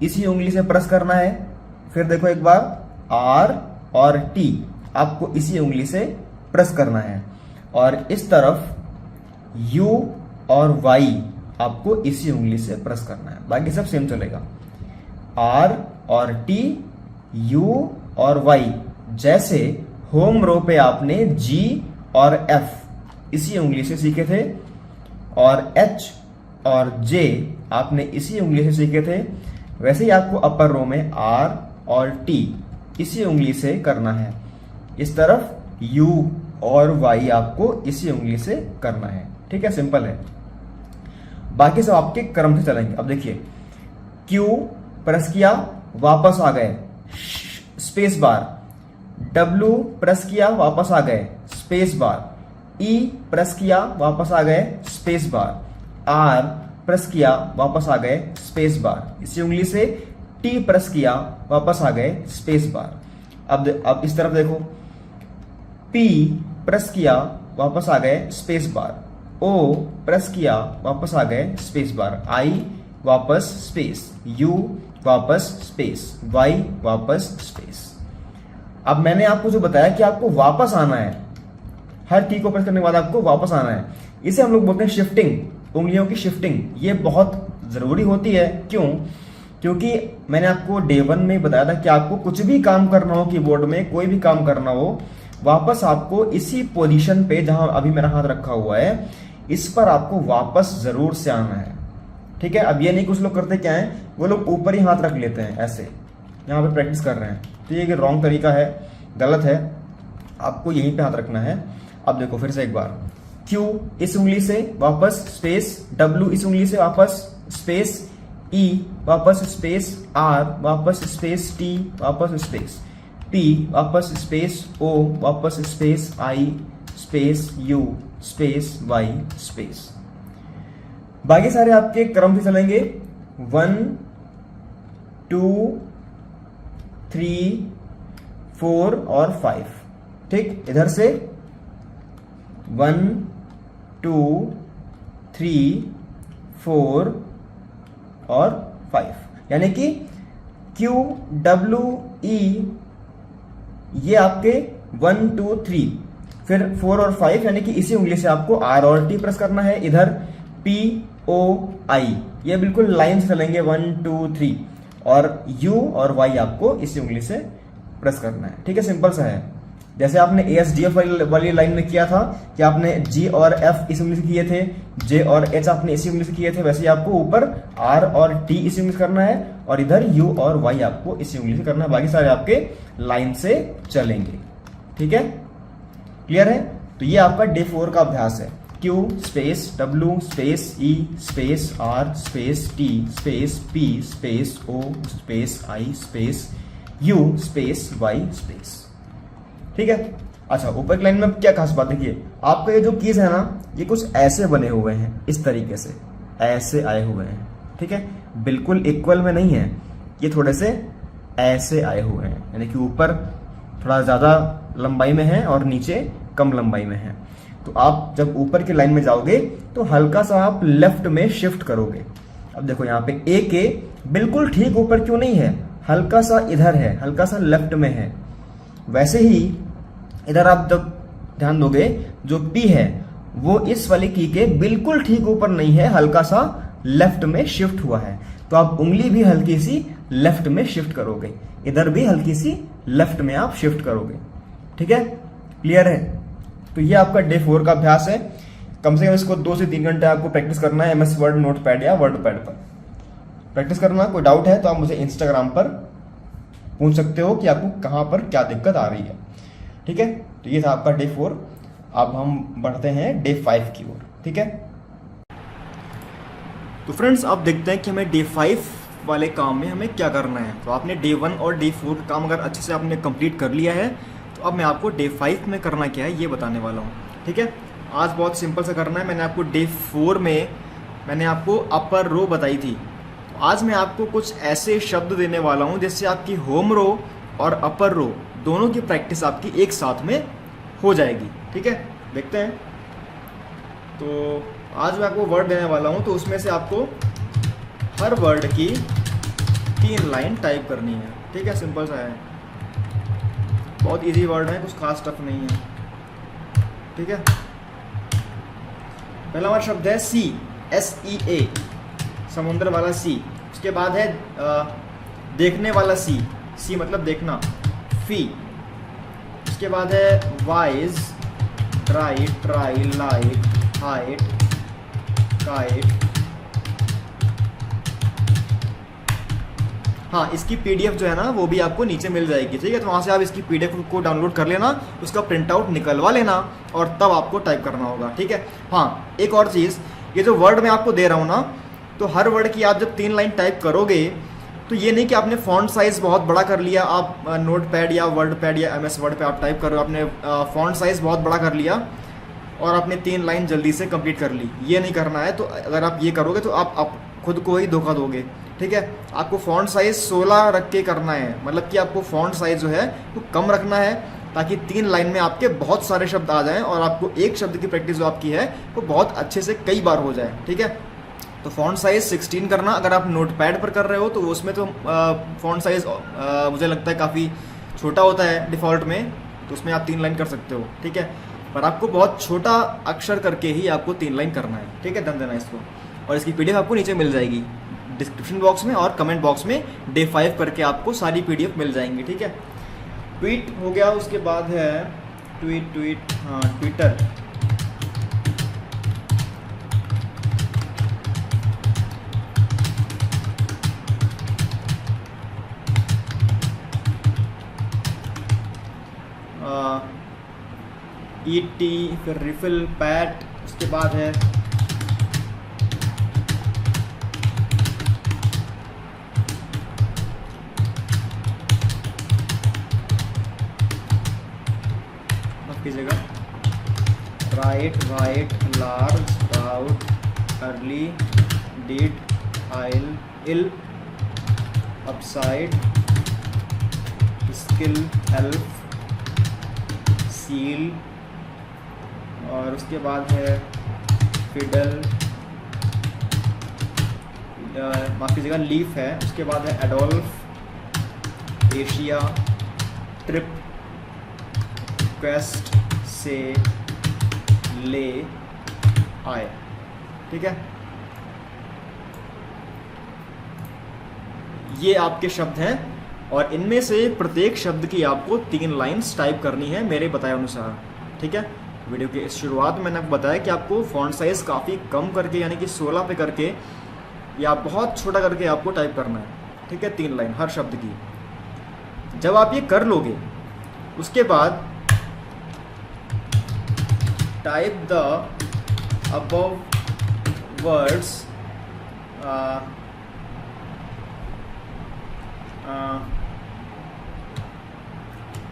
इसी उंगली से प्रेस करना है। फिर देखो एक बार, R और T आपको इसी उंगली से प्रेस करना है। और इस तरफ U और Y आपको इसी उंगली से प्रेस करना है। बाकी सब सेम चलेगा। R और T, U और Y, जैसे होम रो पे आपने G और F इसी उंगली से सीखे थे, और H और J आपने इसी उंगली से सीखे थे, वैसे ही आपको अपर रो में R और T इसी उंगली से करना है। इस तरफ U और Y आपको इसी उंगली से करना है। ठीक है, सिंपल है। बाकी सब आपके क्रम से चलेंगे। अब देखिए, Q प्रेस किया, वापस आ गए, स्पेस बार। W प्रेस किया, वापस आ गए, स्पेस बार। E प्रेस किया, वापस आ गए, स्पेस बार। R प्रेस किया, वापस आ गए, स्पेस बार। इसी उंगली से T प्रेस किया, वापस आ गए, स्पेस बार। अब इस तरफ देखो, P प्रेस किया, वापस आ गए, स्पेस बार। O प्रेस किया, वापस आ गए, स्पेस बार। I वापस स्पेस, U वापस स्पेस, Y वापस स्पेस। अब मैंने आपको जो बताया कि आपको वापस आना है, हर की को प्रेस करने के बाद आपको वापस आना है, इसे हम लोग बोलते हैं शिफ्टिंग, उंगलियों की शिफ्टिंग। ये बहुत जरूरी होती है। क्यों? क्योंकि मैंने आपको डे 1 में बताया था कि आपको कुछ भी काम करना हो कीबोर्ड में, कोई भी काम करना हो, वापस आपको इसी पोजीशन पे जहां अभी मेरा हाथ रखा हुआ है, इस पर आपको वापस जरूर से आना है। ठीक है, अब ये नहीं, कुछ लोग करते क्या है, वो लोग ऊपर ही हाथ रख लेते हैं ऐसे, यहाँ पे प्रैक्टिस कर रहे हैं, तो ये रॉन्ग तरीका है, गलत है। आपको यहीं पे हाथ रखना है। अब देखो फिर से एक बार, Q इस उंगली से वापस स्पेस, W इस उंगली से वापस स्पेस, E वापस स्पेस, R वापस स्पेस, T वापस स्पेस, P वापस स्पेस, O वापस space, I space, U space, Y space. बाकी सारे आपके क्रम से चलेंगे, 1 2 3 4 और 5। ठीक, इधर से 1 2 3 4 और 5, यानी कि Q W E ये आपके 1 2 3, फिर 4 और 5, यानी कि इसी उंगली से आपको R और T प्रेस करना है। इधर P O I, ये बिल्कुल लाइन से चलेंगे, 1 2 3, और U और Y आपको इसी उंगली से प्रेस करना है। ठीक है, सिंपल सा है। जैसे आपने ASDF वाली लाइन में किया था कि आपने G और F इस उंगली से किए थे, J और H आपने इसी उंगली से किए थे, वैसे ही आपको ऊपर R और T इसी उंगली से करना है, और इधर U और Y आपको इसी उंगली से करना है। बाकी सारे आपके लाइन से चलेंगे। ठीक है, क्लियर है? तो ये आपका डे 4 का अभ्यास है। Q space W space E space R space T space P space O space I space U space Y space. ठीक है, अच्छा, ऊपर की लाइन में क्या खास बात, देखिए आपका ये जो कीज है ना, ये कुछ ऐसे बने हुए हैं, इस तरीके से ऐसे आए हुए हैं। ठीक है, बिल्कुल इक्वल में नहीं है, ये थोड़े से ऐसे आए हुए हैं, यानी कि ऊपर थोड़ा ज़्यादा लंबाई में है और नीचे कम लंबाई में है। तो आप जब ऊपर की लाइन में जाओगे तो हल्का सा आप लेफ्ट में शिफ्ट करोगे। अब देखो यहाँ पे ए के बिल्कुल ठीक ऊपर क्यों नहीं है, हल्का सा इधर है, हल्का सा लेफ्ट में है। वैसे ही इधर आप जब ध्यान दोगे जो पी है वो इस वाली की के बिल्कुल ठीक ऊपर नहीं है, हल्का सा लेफ्ट में शिफ्ट हुआ है। तो आप उंगली भी हल्की सी लेफ्ट में शिफ्ट करोगे, इधर भी हल्की सी लेफ्ट में आप शिफ्ट करोगे। ठीक है, क्लियर है? तो ये आपका डे 4 का अभ्यास है। कम से कम इसको 2 से 3 घंटे आपको प्रैक्टिस करना है MS वर्ड नोटपैड या वर्डपैड पर प्रैक्टिस करना। कोई डाउट है तो आप मुझे इंस्टाग्राम पर पूछ सकते हो कि आपको कहाँ पर क्या दिक्कत आ रही है। ठीक है, तो ये था आपका डे 4। अब हम बढ़ते हैं डे 5 की ओर। ठीक है, तो फ्रेंड्स अब देखते हैं कि हमें डे 5 वाले काम में हमें क्या करना है। तो आपने डे 1 और डे 4 का काम अगर अच्छे से आपने कंप्लीट कर लिया है तो अब मैं आपको डे 5 में करना क्या है ये बताने वाला हूँ। ठीक है, आज बहुत सिंपल सा करना है। मैंने आपको डे 4 में मैंने आपको अपर रो बताई थी, तो आज मैं आपको कुछ ऐसे शब्द देने वाला हूँ जिससे आपकी होम रो और अपर रो दोनों की प्रैक्टिस आपकी एक साथ में हो जाएगी। ठीक है, देखते हैं। तो आज मैं आपको वर्ड देने वाला हूँ, तो उसमें से आपको हर वर्ड की 3 लाइन टाइप करनी है। ठीक है, सिंपल सा है, बहुत इजी वर्ड है, कुछ खास टफ नहीं है। ठीक है, पहला हमारा शब्द है सी, SEA, समुद्र वाला सी। उसके बाद है देखने वाला सी, सी मतलब देखना, फी। उसके बाद है wise, dry, try, light, height, kite. हाँ, इसकी PDF जो है ना वो भी आपको नीचे मिल जाएगी। ठीक है, तो वहाँ से आप इसकी PDF को डाउनलोड कर लेना, उसका प्रिंट आउट निकलवा लेना और तब आपको टाइप करना होगा। ठीक है, हाँ एक और चीज़, ये जो वर्ड मैं आपको दे रहा हूँ ना, तो हर वर्ड की आप जब 3 लाइन टाइप करोगे तो ये नहीं कि आपने फॉन्ट साइज़ बहुत बड़ा कर लिया, आप नोटपैड या वर्डपैड या MS वर्ड पे आप टाइप कर रहे हो, आपने फॉन्ट साइज़ बहुत बड़ा कर लिया और आपने 3 लाइन जल्दी से कंप्लीट कर ली। ये नहीं करना है। तो अगर आप ये करोगे तो आप खुद को ही धोखा दोगे। ठीक है, आपको फॉन्ट साइज़ 16 रख के करना है, मतलब कि आपको फॉन्ट साइज़ जो है वो कम रखना है ताकि 3 लाइन में आपके बहुत सारे शब्द आ जाएं और आपको एक शब्द की प्रैक्टिस जो आपकी है वो बहुत अच्छे से कई बार हो जाए। ठीक है, तो फॉन्ट साइज़ 16 करना। अगर आप नोटपैड पर कर रहे हो तो उसमें तो फॉन्ट साइज़ मुझे लगता है काफ़ी छोटा होता है डिफ़ॉल्ट में, तो उसमें आप 3 लाइन कर सकते हो। ठीक है, पर आपको बहुत छोटा अक्षर करके ही आपको 3 लाइन करना है। ठीक है, ध्यान देना इसको। और इसकी PDF आपको नीचे मिल जाएगी डिस्क्रिप्शन बॉक्स में और कमेंट बॉक्स में, डे 5 करके आपको सारी PDF मिल जाएंगी। ठीक है, ट्वीट हो गया। उसके बाद है ट्वीट, हाँ ट्विटर। ET, फिर रिफिल, पैट। उसके बाद है जगह right, white, large, rout, early, did, aisle, ill, upside, skill, help, seal. और उसके बाद है फिडल, माफ़ कीजिएगा लीफ है। उसके बाद है एडोल्फ, एशिया, ट्रिप, क्वेस्ट, से, ले, आए। ठीक है, ये आपके शब्द हैं और इनमें से प्रत्येक शब्द की आपको 3 लाइन्स टाइप करनी है मेरे बताए अनुसार। ठीक है, वीडियो की इस शुरुआत में मैंने आपको बताया कि आपको फॉन्ट साइज़ काफ़ी कम करके यानी कि 16 पे करके या बहुत छोटा करके आपको टाइप करना है। ठीक है, 3 लाइन हर शब्द की। जब आप ये कर लोगे उसके बाद type the above words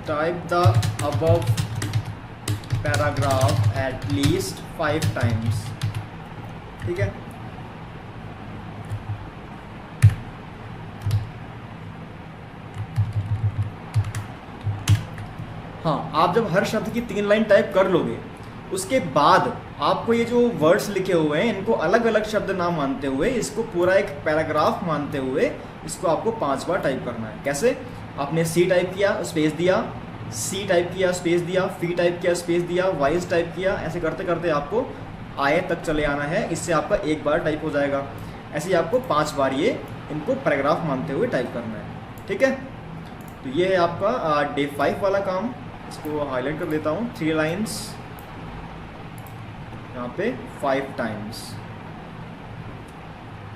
type the above paragraph at least 5 times. ठीक है, हाँ, आप जब हर शब्द की 3 लाइन टाइप कर लोगे, उसके बाद आपको ये जो वर्ड्स लिखे हुए हैं इनको अलग अलग शब्द ना मानते हुए, इसको पूरा एक पैराग्राफ मानते हुए इसको आपको 5 बार टाइप करना है। कैसे? आपने सी टाइप किया, स्पेस दिया, सी टाइप किया, स्पेस दिया, फी टाइप किया, स्पेस दिया, वाइज टाइप किया, ऐसे करते करते आपको आए तक चले आना है। इससे आपका एक बार टाइप हो जाएगा। ऐसे ही आपको 5 बार ये इनको पैराग्राफ मानते हुए टाइप करना है। ठीक है, तो ये है आपका डे 5 वाला काम। इसको हाईलाइट कर देता हूँ, 3 लाइन्स यहाँ पे 5 टाइम्स।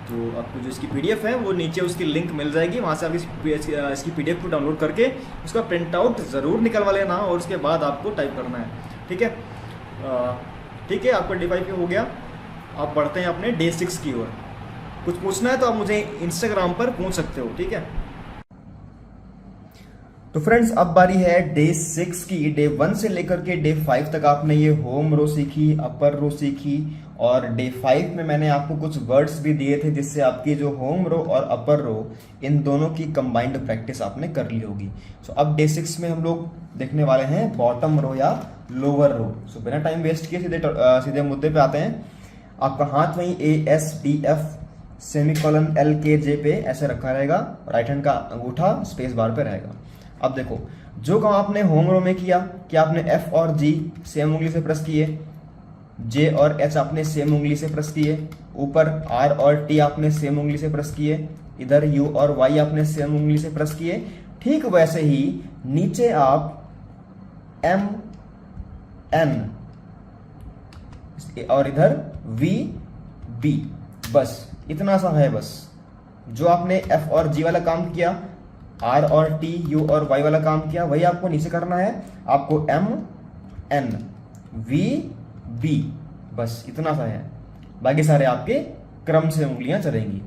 तो आपको जो इसकी पीडीएफ है वो नीचे उसकी लिंक मिल जाएगी, वहाँ से आप इसकी पीडीएफ को डाउनलोड करके उसका प्रिंट आउट ज़रूर निकलवा लेना और उसके बाद आपको टाइप करना है। ठीक है, ठीक है, आपका डे 5 हो गया। आप बढ़ते हैं अपने डे 6 की ओर। कुछ पूछना है तो आप मुझे इंस्टाग्राम पर पूछ सकते हो। ठीक है, तो फ्रेंड्स अब बारी है डे 6 की। डे 1 से लेकर के डे 5 तक आपने ये होम रो सीखी, अपर रो सीखी, और डे 5 में मैंने आपको कुछ वर्ड्स भी दिए थे जिससे आपकी जो होम रो और अपर रो इन दोनों की कंबाइंड प्रैक्टिस आपने कर ली होगी। सो अब डे 6 में हम लोग देखने वाले हैं बॉटम रो या लोअर रो। सो बिना टाइम वेस्ट किए सीधे मुद्दे पे आते हैं। आपका हाथ वहीं ASDF सेमीकोलन LKJ पे ऐसे रखा रहेगा, राइट हैंड का अंगूठा स्पेस बार पे रहेगा। अब देखो, जो काम आपने होम रो में किया कि आपने F और G सेम उंगली से प्रेस किए, J और H आपने सेम उंगली से प्रेस किए, ऊपर R और T आपने सेम उंगली से प्रेस किए, इधर U और Y आपने सेम उंगली से प्रेस किए। ठीक वैसे ही नीचे आप M N और इधर V B, बस इतना सा है। बस जो आपने F और G वाला काम किया, R और T, U और Y वाला काम किया, वही आपको नीचे करना है। आपको M N V B, बस इतना सा है। बाकी सारे आपके क्रम से उंगलियां चलेंगी।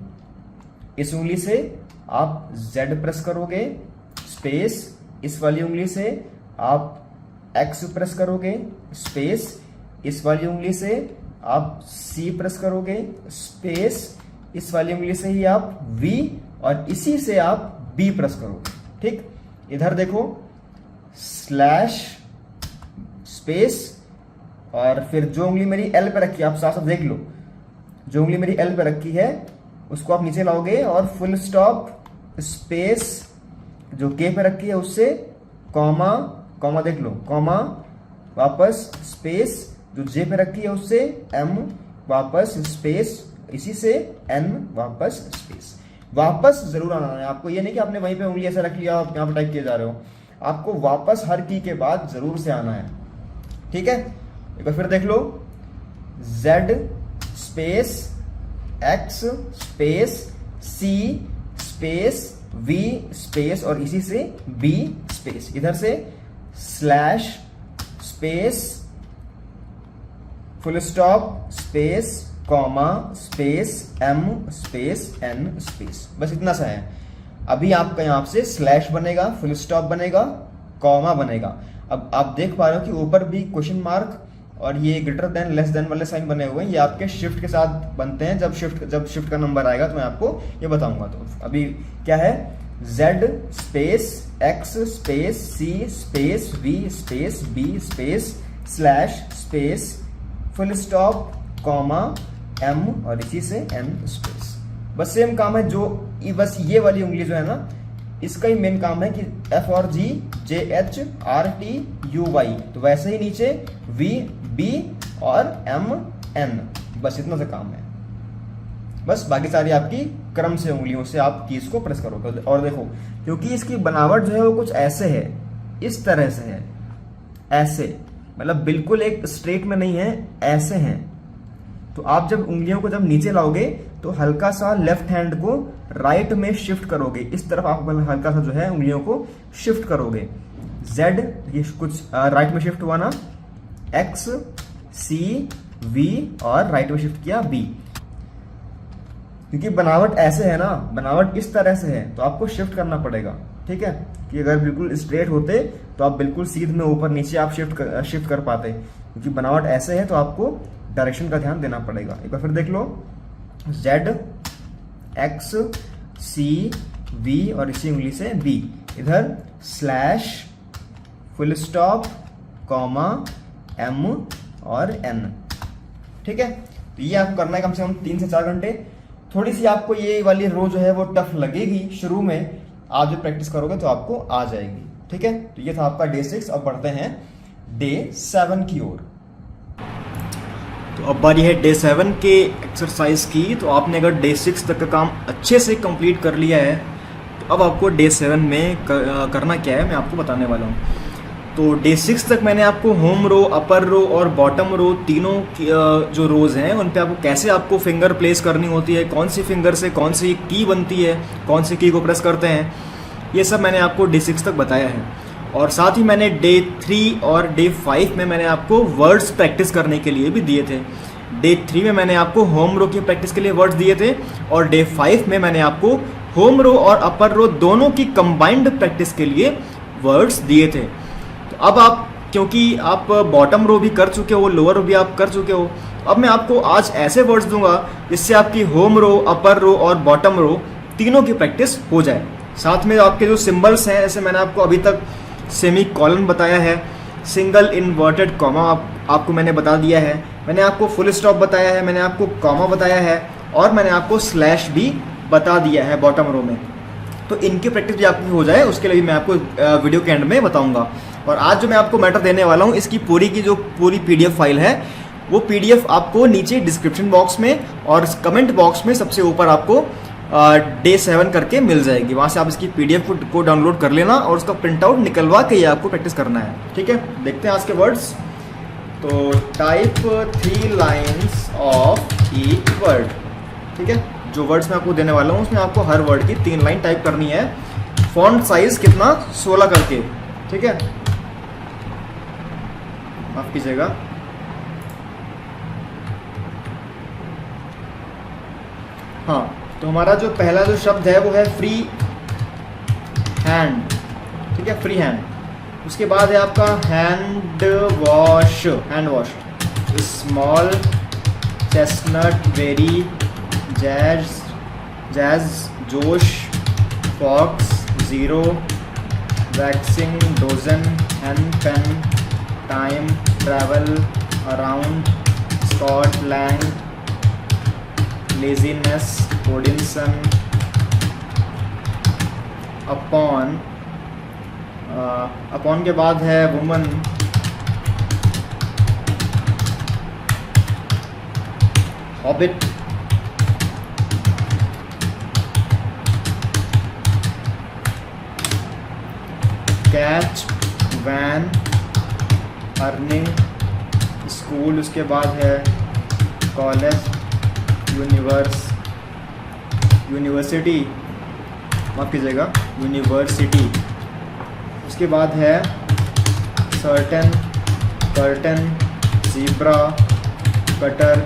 इस उंगली से आप Z प्रेस करोगे, स्पेस। इस वाली उंगली से आप X प्रेस करोगे, स्पेस। इस वाली उंगली से आप C प्रेस करोगे, स्पेस। इस वाली उंगली से ही आप V, और इसी से आप B प्रेस करोगे। ठीक, इधर देखो, स्लैश, स्पेस, और फिर जो उंगली मेरी L पे रखी है, आप साथ साथ देख लो, जो उंगली मेरी L पे रखी है उसको आप नीचे लाओगे और फुल स्टॉप, स्पेस, जो K पे रखी है उससे कॉमा, कॉमा देख लो, कॉमा, वापस स्पेस, जो J पे रखी है उससे M, वापस स्पेस, इसी से N, वापस स्पेस। वापस जरूर आना है आपको। ये नहीं कि आपने वहीं पे उंगली ऐसा रख लिया आप यहाँ पर टाइप किए जा रहे हो। आपको वापस हर की के बाद जरूर से आना है। ठीक है, एक बार फिर देख लो, Z space X space C space V space, और इसी से B स्पेस, इधर से slash, space, full stop, space, comma, space, M space N space, बस इतना सा है। अभी आपका यहाँ से स्लैश बनेगा, फुल स्टॉप बनेगा, कॉमा बनेगा। अब आप देख पा रहे हो कि ऊपर भी क्वेश्चन मार्क और ये ग्रेटर देन, लेस देन वाले साइन बने हुए हैं। ये आपके शिफ्ट के साथ बनते हैं। जब शिफ्ट का नंबर आएगा तो मैं आपको ये बताऊंगा। तो अभी क्या है, Z space X space C space V space B space slash, space, full stop, comma, M, और इसी से N स्पेस। बस सेम काम है। जो बस ये वाली उंगली जो है ना, इसका ही मेन काम है कि F और G, J H R T U Y, तो वैसे ही नीचे V B और M N, बस इतना सा काम है। बस बाकी सारी आपकी क्रम से उंगलियों से आप कीज को प्रेस करोगे। और देखो, क्योंकि इसकी बनावट जो है वो कुछ ऐसे है, इस तरह से है, ऐसे, मतलब बिल्कुल एक स्ट्रेट में नहीं है, ऐसे हैं। तो आप जब उंगलियों को जब नीचे लाओगे तो हल्का सा लेफ्ट हैंड को राइट में शिफ्ट करोगे। इस तरफ आप हल्का सा जो है उंगलियों को शिफ्ट करोगे। Z ये कुछ राइट में शिफ्ट हुआ ना, X C V, और राइट में शिफ्ट किया B। क्योंकि बनावट ऐसे है ना, बनावट इस तरह से है, तो आपको शिफ्ट करना पड़ेगा। ठीक है, कि अगर बिल्कुल स्ट्रेट होते तो आप बिल्कुल सीध में ऊपर नीचे आप शिफ्ट कर पाते। क्योंकि बनावट ऐसे है तो आपको डायरेक्शन का ध्यान देना पड़ेगा। एक बार फिर देख लो, Z X C V, और इसी उंगली से B, इधर slash, full stop, comma, M और एन। ठीक है, तो ये आपको करना है कम से कम 3 से 4 घंटे। थोड़ी सी आपको ये वाली रो जो है वो टफ लगेगी शुरू में, आप जब प्रैक्टिस करोगे तो आपको आ जाएगी। ठीक है, तो ये था आपका डे 6। अब बढ़ते हैं डे 7 की ओर। तो अब बारी है डे 7 के एक्सरसाइज की। तो आपने अगर डे 6 तक का काम अच्छे से कंप्लीट कर लिया है तो अब आपको डे 7 में करना क्या है मैं आपको बताने वाला हूँ। तो डे 6 तक मैंने आपको होम रो, अपर रो और बॉटम रो तीनों जो रोज़ हैं उन पे आपको कैसे आपको फिंगर प्लेस करनी होती है, कौन सी फिंगर से कौन सी की बनती है, कौन सी की को प्रेस करते हैं, ये सब मैंने आपको डे 6 तक बताया है। और साथ ही मैंने डे 3 और डे 5 में मैंने आपको वर्ड्स प्रैक्टिस करने के लिए भी दिए थे। डे 3 में मैंने आपको होम रो की प्रैक्टिस के लिए वर्ड्स दिए थे और डे 5 में मैंने आपको होम रो और अपर रो दोनों की कंबाइंड प्रैक्टिस के लिए वर्ड्स दिए थे। तो अब आप, क्योंकि आप बॉटम रो भी कर चुके हो, लोअर रो भी आप कर चुके हो, अब मैं आपको आज ऐसे वर्ड्स दूंगा जिससे आपकी होम रो, अपर रो और बॉटम रो तीनों की प्रैक्टिस हो जाए। साथ में आपके जो सिंबल्स हैं, जैसे मैंने आपको अभी तक सेमी कॉलन बताया है, सिंगल इन्वर्टेड कॉमा आपको मैंने बता दिया है, मैंने आपको फुल स्टॉप बताया है, मैंने आपको कॉमा बताया है और मैंने आपको स्लैश भी बता दिया है बॉटम रो में। तो इनकी प्रैक्टिस भी आपकी हो जाए उसके लिए भी मैं आपको वीडियो के एंड में बताऊंगा। और आज जो मैं आपको मैटर देने वाला हूँ, इसकी पूरी की जो पूरी PDF फाइल है वो PDF आपको नीचे डिस्क्रिप्शन बॉक्स में और कमेंट बॉक्स में सबसे ऊपर आपको डे 7 करके मिल जाएगी। वहाँ से आप इसकी PDF को डाउनलोड कर लेना और उसका प्रिंट आउट निकलवा के ये आपको प्रैक्टिस करना है। ठीक है, देखते हैं आज के वर्ड्स। तो type 3 lines of each word. ठीक है, जो वर्ड्स मैं आपको देने वाला हूँ उसमें आपको हर वर्ड की 3 लाइन टाइप करनी है। फॉन्ट साइज कितना, 16 करके। ठीक है, माफ कीजिएगा। हाँ, तो हमारा जो पहला जो शब्द है वो है फ्री हैंड। ठीक है, फ्री हैंड। उसके बाद है आपका hand wash, hand wash. Small, chestnut, berry, jazz, जोश, fox, zero, waxing, dozen, hand, pen, time, travel, around, Scott, Lang, laziness, Odinson, upon, upon के बाद है woman, hobbit, catch, van, earning, school. उसके बाद है कॉलेज, यूनिवर्सिटी, माफ कीजिएगा, university. उसके बाद है certain, curtain, zebra, cutter,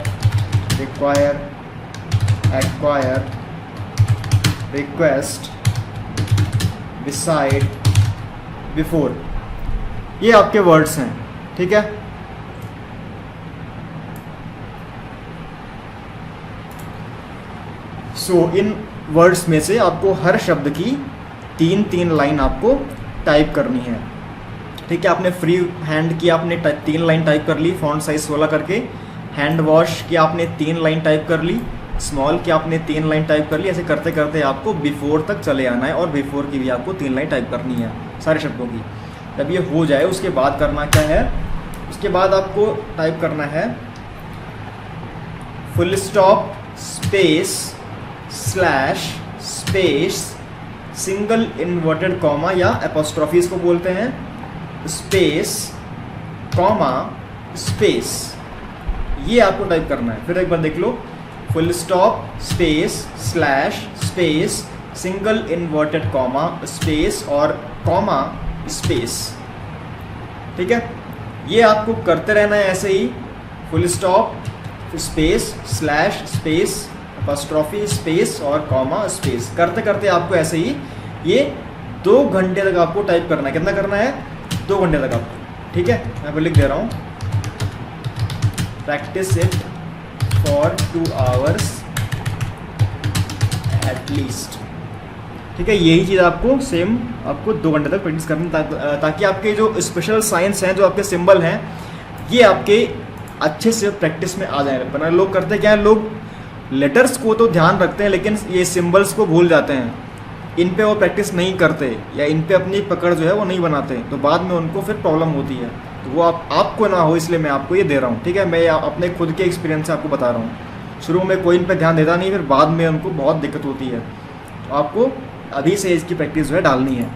require, acquire, request, beside, before. ये आपके वर्ड्स हैं। ठीक है, इन वर्ड्स में से आपको हर शब्द की 3-3 लाइन आपको टाइप करनी है। ठीक है, आपने फ्री हैंड की आपने 3 लाइन टाइप कर ली, फॉन्ट साइज 16 करके। हैंड वॉश की आपने 3 लाइन टाइप कर ली, स्मॉल की आपने 3 लाइन टाइप कर ली। ऐसे करते करते आपको बिफोर तक चले आना है और बिफोर की भी आपको 3 लाइन टाइप करनी है सारे शब्दों की। जब ये हो जाए उसके बाद करना क्या है, उसके बाद आपको टाइप करना है full stop, space, slash, space, single inverted comma या एपोस्ट्रोफी इसको बोलते हैं, स्पेस, कॉमा, स्पेस। ये आपको टाइप करना है। फिर एक बार देख लो, full stop, space, slash, space, single inverted comma, space और कॉमा, स्पेस। ठीक है, ये आपको करते रहना है ऐसे ही। Full stop, space, slash, space, apostrophe, space और कॉमा, स्पेस। करते करते आपको ऐसे ही ये 2 घंटे तक आपको टाइप करना है। कितना करना है? 2 घंटे तक आपको। ठीक है, मैं आपको लिख दे रहा हूँ, practice it for 2 hours at least. ठीक है, यही चीज़ आपको सेम आपको 2 घंटे तक प्रैक्टिस करनी, ताकि आपके जो स्पेशल साइंस हैं, जो आपके सिंबल हैं, ये आपके अच्छे से प्रैक्टिस में आ जाए। वरना लोग करते क्या है, लोग लेटर्स को तो ध्यान रखते हैं लेकिन ये सिंबल्स को भूल जाते हैं, इन पे वो प्रैक्टिस नहीं करते या इन पे अपनी पकड़ जो है वो नहीं बनाते, तो बाद में उनको फिर प्रॉब्लम होती है। तो वो आपको ना हो, इसलिए मैं आपको ये दे रहा हूँ। ठीक है, मैं अपने खुद के एक्सपीरियंस से आपको बता रहा हूँ। शुरू में कोई इन पे ध्यान देता नहीं, फिर बाद में उनको बहुत दिक्कत होती है। तो आपको अभी से इसकी प्रैक्टिस जो है डालनी है।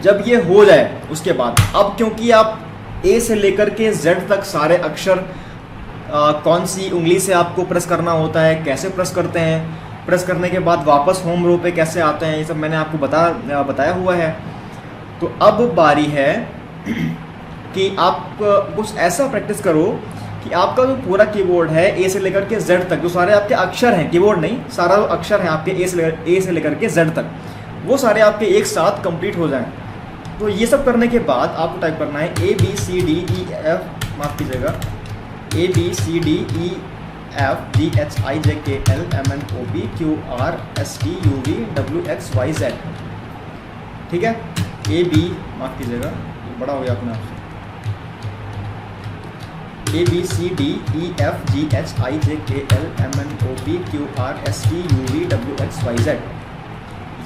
जब ये हो जाए उसके बाद, अब क्योंकि आप ए से लेकर के जेड तक सारे अक्षर कौन सी उंगली से आपको प्रेस करना होता है, कैसे प्रेस करते हैं, प्रेस करने के बाद वापस होम रो पे कैसे आते हैं, ये सब मैंने आपको बताया हुआ है। तो अब बारी है कि आप कुछ ऐसा प्रैक्टिस करो कि आपका जो पूरा कीबोर्ड है ए से लेकर के जेड तक, जो सारे आपके अक्षर हैं, कीबोर्ड नहीं, सारा अक्षर हैं आपके ए से लेकर के जेड तक, वो सारे आपके एक साथ कंप्लीट हो जाएं। तो ये सब करने के बाद आपको टाइप करना है ABCDEF, माफ़ कीजिएगा, ABCDEFGHIJKLMNOPQRSTUVWXYZ। ठीक है, माफ़ कीजिएगा, बड़ा हो गया अपने आप से, ABCDEFGHIJKLMNOPQRSTUVWXYZ।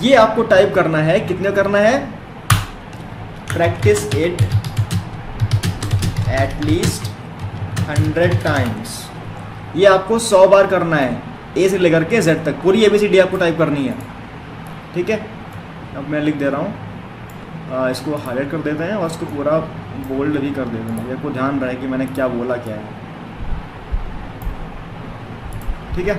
ये आपको टाइप करना है, कितने करना है, प्रैक्टिस इट एटलीस्ट 100 टाइम्स। ये आपको 100 बार करना है, ए से लेकर के जेड तक पूरी ABCD आपको टाइप करनी है। ठीक है, अब मैं लिख दे रहा हूँ, इसको हाईलाइट कर देते हैं और इसको पूरा बोल्ड भी कर देते हैं, मेरे को ध्यान रहे कि मैंने क्या बोला क्या है। ठीक है,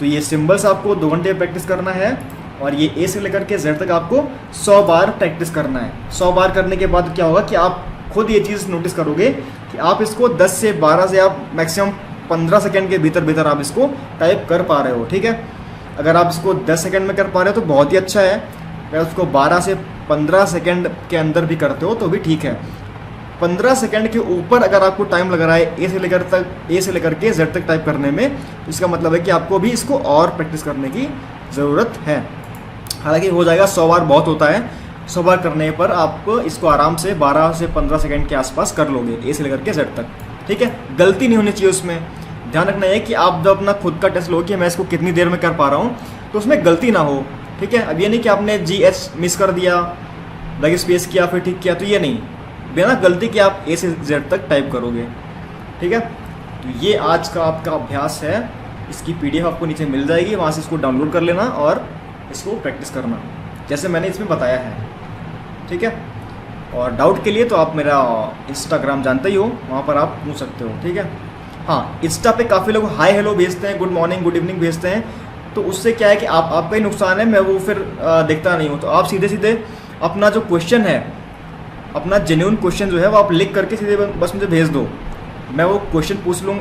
तो ये सिंबल्स आपको 2 घंटे प्रैक्टिस करना है और ये ए से लेकर के जेड तक आपको 100 बार प्रैक्टिस करना है। 100 बार करने के बाद क्या होगा कि आप खुद ये चीज़ नोटिस करोगे कि आप इसको 10 से 12 से आप मैक्सिमम 15 सेकंड के भीतर आप इसको टाइप कर पा रहे हो। ठीक है, अगर आप इसको 10 सेकंड में कर पा रहे हो तो बहुत ही अच्छा है, अगर उसको 12 से 15 सेकंड के अंदर भी करते हो तो भी ठीक है। 15 सेकंड के ऊपर अगर आपको टाइम लग रहा है ए से लेकर के जेड तक टाइप करने में, तो इसका मतलब है कि आपको भी इसको और प्रैक्टिस करने की ज़रूरत है। हालांकि हो जाएगा, 100 बार बहुत होता है, 100 बार करने पर आप इसको आराम से 12 से 15 सेकंड के आसपास कर लोगे, ए से लेकर के जेड तक। ठीक है, गलती नहीं होनी चाहिए उसमें। ध्यान रखना है कि आप जब अपना खुद का टेस्ट लो कि मैं इसको कितनी देर में कर पा रहा हूँ, तो उसमें गलती ना हो। ठीक है, अब ये नहीं कि आपने GH मिस कर दिया, बैक स्पेस किया फिर ठीक किया, तो ये नहीं, बिना गलती के आप ए से जेड तक टाइप करोगे। ठीक है, तो ये आज का आपका अभ्यास है। इसकी PDF आपको नीचे मिल जाएगी, वहाँ से इसको डाउनलोड कर लेना और इसको प्रैक्टिस करना जैसे मैंने इसमें बताया है। ठीक है, और डाउट के लिए तो आप मेरा इंस्टाग्राम जानते ही हो, वहाँ पर आप पूछ सकते हो। ठीक है, हाँ, इंस्टा पे काफ़ी लोग हाय हेलो भेजते हैं, गुड मॉर्निंग गुड इवनिंग भेजते हैं, तो उससे क्या है कि आपका ही नुकसान है, मैं वो फिर देखता नहीं हूँ। तो आप सीधे अपना जो क्वेश्चन है, अपना जेन्युइन क्वेश्चन जो है वो आप लिख करके सीधे बस मुझे भेज दो, मैं वो क्वेश्चन पूछ लूँ,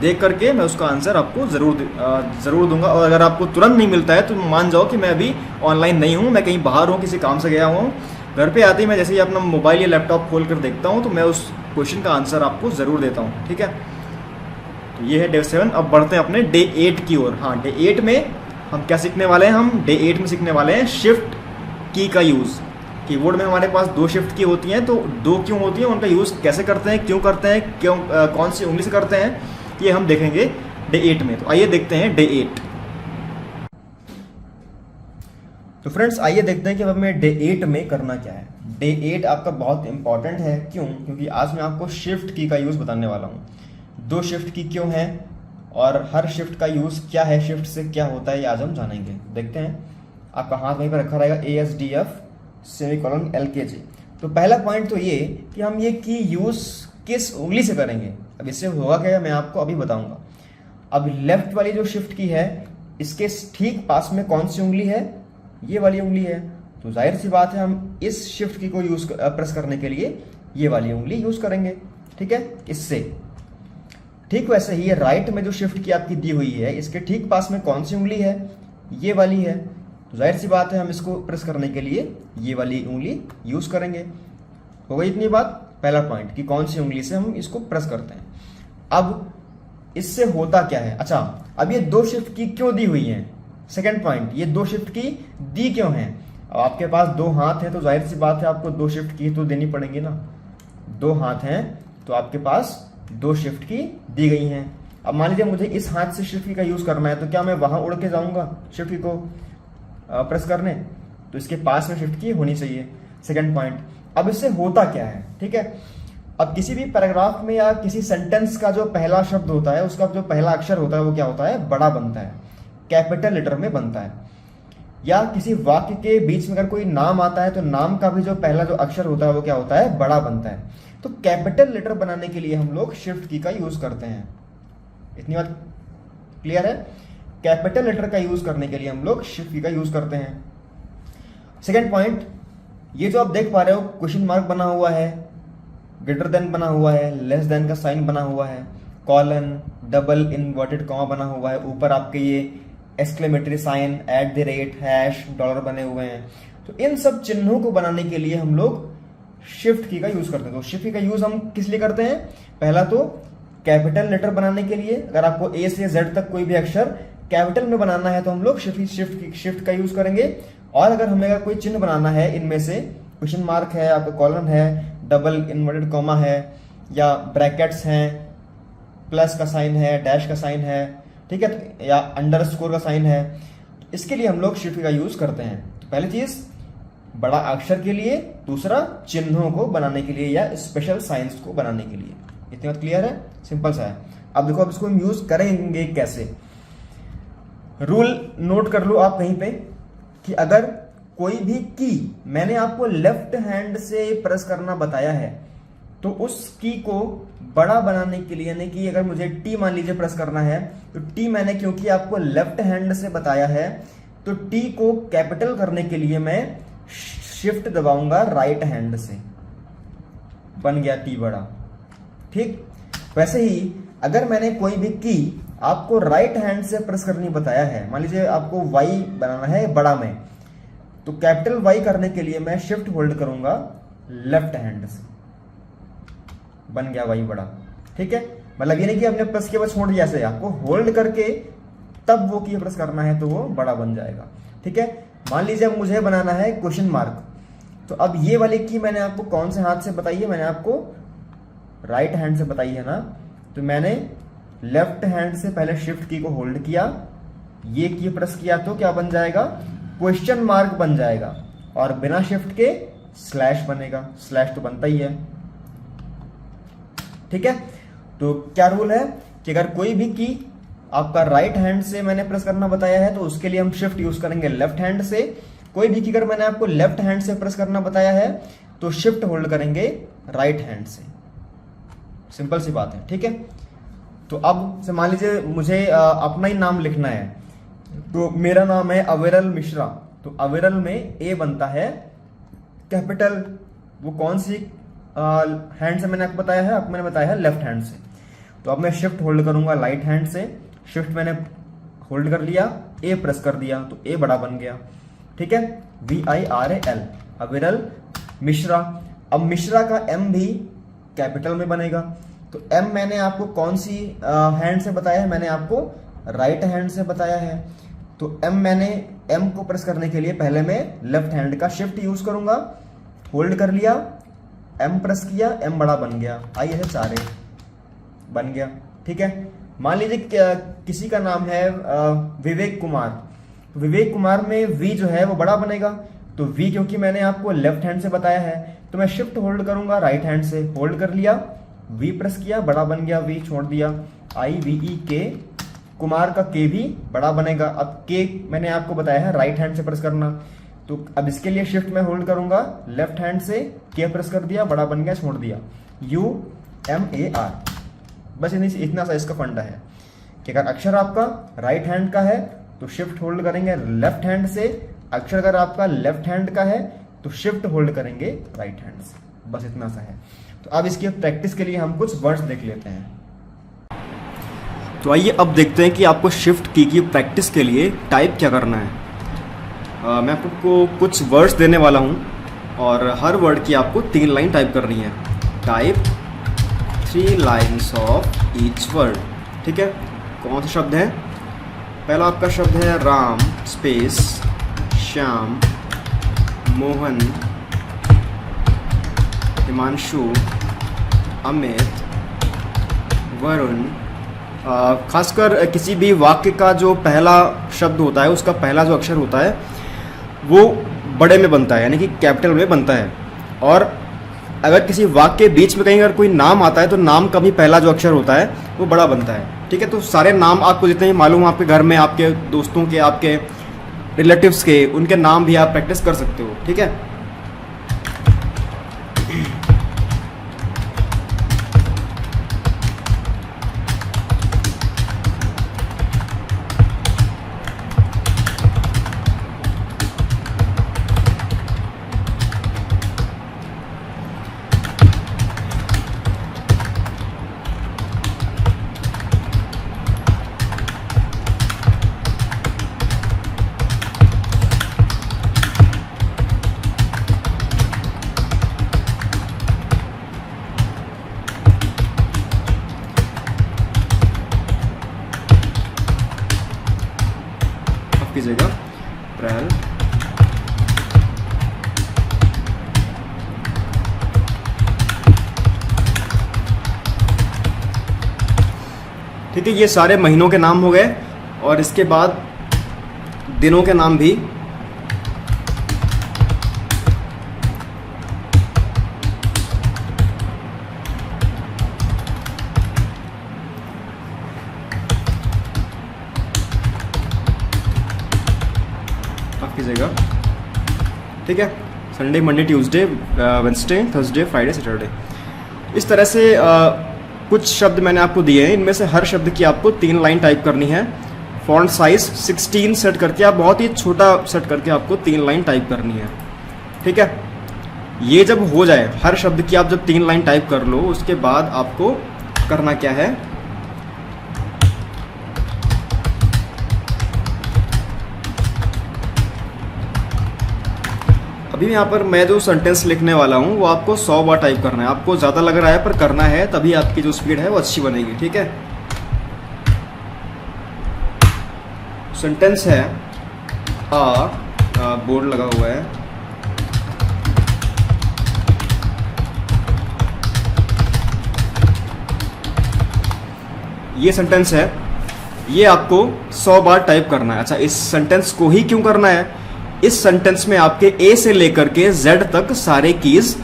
देख करके मैं उसका आंसर आपको ज़रूर दूंगा। और अगर आपको तुरंत नहीं मिलता है तो मान जाओ कि मैं अभी ऑनलाइन नहीं हूँ, मैं कहीं बाहर हूँ, किसी काम से गया हूँ। घर पे आते ही मैं जैसे ही अपना मोबाइल या लैपटॉप खोल कर देखता हूँ तो मैं उस क्वेश्चन का आंसर आपको ज़रूर देता हूँ। ठीक है, तो ये है डे 7। अब बढ़ते हैं अपने डे 8 की ओर। हाँ, डे 8 में हम क्या सीखने वाले हैं, हम डे 8 में सीखने वाले हैं शिफ्ट की का यूज़। कीबोर्ड में हमारे पास 2 शिफ्ट की होती हैं, तो 2 क्यों होती हैं, उनका यूज़ कैसे करते हैं, क्यों करते हैं, कौन सी उंगली से करते हैं, ये हम देखेंगे डे 8 में। तो आइए देखते हैं डे 8। तो फ्रेंड्स आइए देखते हैं कि अब हमें डे 8 में करना क्या है। डे 8 आपका बहुत इंपॉर्टेंट है। क्यों? क्योंकि आज मैं आपको शिफ्ट की का यूज़ बताने वाला हूँ। 2 शिफ्ट की क्यों है और हर शिफ्ट का यूज़ क्या है, शिफ्ट से क्या होता है, ये आज हम जानेंगे। देखते हैं, आपका हाथ वहीं पर रखा रहेगा, ASDF सेमीकोलन LKG। तो पहला पॉइंट तो ये कि हम ये की यूज़ किस उंगली से करेंगे। अब इससे होगा क्या, मैं आपको अभी बताऊंगा। अब लेफ्ट वाली जो शिफ्ट की है, इसके ठीक पास में कौन सी उंगली है, ये वाली उंगली है। तो जाहिर सी बात है हम इस शिफ्ट की को प्रेस करने के लिए ये वाली उंगली यूज करेंगे। ठीक है, इससे ठीक वैसे ही राइट में जो शिफ्ट की आपकी दी हुई है, इसके ठीक पास में कौन सी उंगली है, ये वाली है। तो जाहिर सी बात है हम इसको प्रेस करने के लिए ये वाली उंगली यूज करेंगे। हो गई इतनी बात, पहला पॉइंट कि कौन सी उंगली से हम इसको प्रेस करते हैं। अब इससे होता क्या है, अच्छा अब ये 2 शिफ्ट की क्यों दी हुई हैं, सेकंड पॉइंट, ये 2 शिफ्ट की दी क्यों है? अब आपके पास 2 हाथ है तो जाहिर सी बात है आपको 2 शिफ्ट की तो देनी पड़ेंगी ना। 2 हाथ हैं तो आपके पास 2 शिफ्ट की दी गई हैं। अब मान लीजिए मुझे इस हाथ से शिफ्ट की का यूज करना है, तो क्या मैं वहां उड़ के जाऊंगा शिफ्ट की को प्रेस करने? तो इसके पास में शिफ्ट की होनी चाहिए। सेकंड पॉइंट, अब इससे होता क्या है, ठीक है। अब किसी भी पैराग्राफ में या किसी सेंटेंस का जो पहला शब्द होता है, उसका जो पहला अक्षर होता है वो क्या होता है? बड़ा बनता है, कैपिटल लेटर में बनता है। या किसी वाक्य के बीच में अगर कोई नाम आता है तो नाम का भी जो पहला जो अक्षर होता है वो क्या होता है? बड़ा बनता है। तो कैपिटल लेटर बनाने के लिए हम लोग शिफ्ट की का यूज करते हैं। इतनी बात क्लियर है? कैपिटल लेटर का यूज करने के लिए हम लोग शिफ्ट की का यूज करते हैं। सेकेंड पॉइंट, ये जो आप देख पा रहे हो क्वेश्चन मार्क बना हुआ है, ग्रेटर देन बना हुआ है, लेस देन का साइन बना हुआ है, कॉलन, डबल इनवर्टेड कॉमा बना हुआ है, ऊपर आपके ये एक्सक्लेमेटरी साइन, @ हैश, डॉलर बने हुए हैं। तो इन सब चिन्हों को बनाने के लिए हम लोग शिफ्ट की का यूज करते हैं। तो शिफ्ट की का यूज हम किस लिए करते हैं? पहला तो कैपिटल लेटर बनाने के लिए, अगर आपको ए से जेड तक कोई भी अक्षर कैपिटल में बनाना है तो हम लोग शिफ्ट का यूज करेंगे। और अगर हमें अगर कोई चिन्ह बनाना है, इनमें से क्वेश्चन मार्क है, आपका कॉलन है, डबल इनवर्टेड कॉमा है, या ब्रैकेट्स हैं, प्लस का साइन है, डैश का साइन है, ठीक है, या अंडरस्कोर का साइन है, इसके लिए हम लोग शिफ्ट का यूज करते हैं। तो पहली चीज बड़ा अक्षर के लिए, दूसरा चिन्हों को बनाने के लिए या स्पेशल साइंस को बनाने के लिए। इतनी बात क्लियर है? सिंपल सा है। अब देखो अब इसको हम यूज करेंगे कैसे। रूल नोट कर लो आप कहीं पे कि अगर कोई भी की मैंने आपको लेफ्ट हैंड से प्रेस करना बताया है तो उस की को बड़ा बनाने के लिए, यानी कि अगर मुझे टी मान लीजिए प्रेस करना है तो टी मैंने क्योंकि आपको लेफ्ट हैंड से बताया है तो टी को कैपिटल करने के लिए मैं शिफ्ट दबाऊंगा राइट हैंड से, बन गया टी बड़ा। ठीक वैसे ही अगर मैंने कोई भी की आपको राइट हैंड से प्रेस करनी बताया है, मान लीजिए आपको वाई बनाना है बड़ा में, तो कैपिटल वाई करने के लिए मैं शिफ्ट होल्ड करूंगा लेफ्ट हैंड से, बन गया वाई बड़ा। ठीक है, मतलब ये नहीं कि आपने प्रेस के बाद छोड़ दिया, ऐसे आपको होल्ड करके तब वो की प्रेस करना है तो वो बड़ा बन जाएगा। ठीक है, मान लीजिए अब मुझे बनाना है क्वेश्चन मार्क, तो अब ये वाली की मैंने आपको कौन से हाथ से बताई है? मैंने आपको राइट हैंड से बताई है ना, तो मैंने लेफ्ट हैंड से पहले शिफ्ट की को होल्ड किया, ये की प्रेस किया तो क्या बन जाएगा? क्वेश्चन मार्क बन जाएगा, और बिना शिफ्ट के स्लैश बनेगा, स्लैश तो बनता ही है। ठीक है, तो क्या रूल है कि अगर कोई भी की आपका राइट हैंड से मैंने प्रेस करना बताया है तो उसके लिए हम शिफ्ट यूज करेंगे लेफ्ट हैंड से। कोई भी की अगर मैंने आपको लेफ्ट हैंड से प्रेस करना बताया है तो शिफ्ट होल्ड करेंगे राइट हैंड से। सिंपल सी बात है। ठीक है, तो अब से मान लीजिए मुझे अपना ही नाम लिखना है, तो मेरा नाम है अविरल मिश्रा, तो अविरल में ए बनता है कैपिटल, वो कौन सी हैंड से मैंने आपको बताया है? आपको मैंने बताया है लेफ्ट हैंड से। तो अब मैं शिफ्ट होल्ड करूंगा राइट हैंड से, शिफ्ट मैंने होल्ड कर लिया, ए प्रेस कर दिया तो ए बड़ा बन गया। ठीक है, VIRAL अविरल मिश्रा। अब मिश्रा का एम भी कैपिटल में बनेगा, तो एम मैंने आपको कौन सी हैंड से बताया है? मैंने आपको राइट हैंड से बताया है, तो एम को प्रेस करने के लिए पहले मैं लेफ्ट हैंड का शिफ्ट यूज करूंगा, होल्ड कर लिया, एम प्रेस किया, एम बड़ा बन गया, आई ऐसे सारे बन गया। ठीक है, मान लीजिए किसी का नाम है विवेक कुमार, तो विवेक कुमार में वी जो है वो बड़ा बनेगा, तो वी क्योंकि मैंने आपको लेफ्ट हैंड से बताया है तो मैं शिफ्ट होल्ड करूंगा राइट हैंड से, होल्ड कर लिया, वी प्रेस किया, बड़ा बन गया, वी छोड़ दिया, IVEK, कुमार का के भी बड़ा बनेगा। अब के मैंने आपको बताया है राइट हैंड से प्रेस करना, तो अब इसके लिए शिफ्ट में होल्ड करूंगा लेफ्ट हैंड से, के प्रेस कर दिया, बड़ा बन गया, छोड़ दिया, UMAR। बस इतना सा इसका फंडा है कि अगर अक्षर आपका राइट हैंड का है तो शिफ्ट होल्ड करेंगे लेफ्ट हैंड से, अक्षर अगर आपका लेफ्ट हैंड का है तो शिफ्ट होल्ड करेंगे राइट हैंड से। बस इतना सा है। तो अब इसकी प्रैक्टिस के लिए हम कुछ वर्ड्स देख लेते हैं। तो आइए अब देखते हैं कि आपको शिफ्ट की प्रैक्टिस के लिए टाइप क्या करना है। मैं आपको कुछ वर्ड्स देने वाला हूं और हर वर्ड की आपको 3 लाइन टाइप करनी है। Type 3 lines of each word. ठीक है, कौन सा शब्द है? पहला आपका शब्द है राम स्पेस श्याम मोहन हिमांशु अमित वरुण। खासकर किसी भी वाक्य का जो पहला शब्द होता है उसका पहला जो अक्षर होता है वो बड़े में बनता है, यानी कि कैपिटल में बनता है। और अगर किसी वाक्य के बीच में कहीं अगर कोई नाम आता है तो नाम का भी पहला जो अक्षर होता है वो बड़ा बनता है। ठीक है, तो सारे नाम आपको जितने ही मालूम आपके घर में, आपके दोस्तों के, आपके रिलेटिव्स के, उनके नाम भी आप प्रैक्टिस कर सकते हो। ठीक है, कीजिएगा अप्रैल ठीक है, ये सारे महीनों के नाम हो गए। और इसके बाद दिनों के नाम भी। कीजिएगा। ठीक है, Sunday Monday Tuesday Wednesday Thursday Friday Saturday. इस तरह से कुछ शब्द मैंने आपको दिए हैं, इनमें से हर शब्द की आपको 3 लाइन टाइप करनी है। फॉन्ट साइज 16 सेट करके, आप बहुत ही छोटा सेट करके आपको 3 लाइन टाइप करनी है। ठीक है, ये जब हो जाए, हर शब्द की आप जब 3 लाइन टाइप कर लो, उसके बाद आपको करना क्या है, अभी यहाँ पर मैं जो सेंटेंस लिखने वाला हूँ वो आपको 100 बार टाइप करना है। आपको ज़्यादा लग रहा है पर करना है, तभी आपकी जो स्पीड है वो अच्छी बनेगी। ठीक है, सेंटेंस है बोर्ड लगा हुआ है, ये सेंटेंस है, ये आपको 100 बार टाइप करना है। अच्छा, इस सेंटेंस को ही क्यों करना है, इस सेंटेंस में आपके ए से लेकर के जेड तक सारे कीज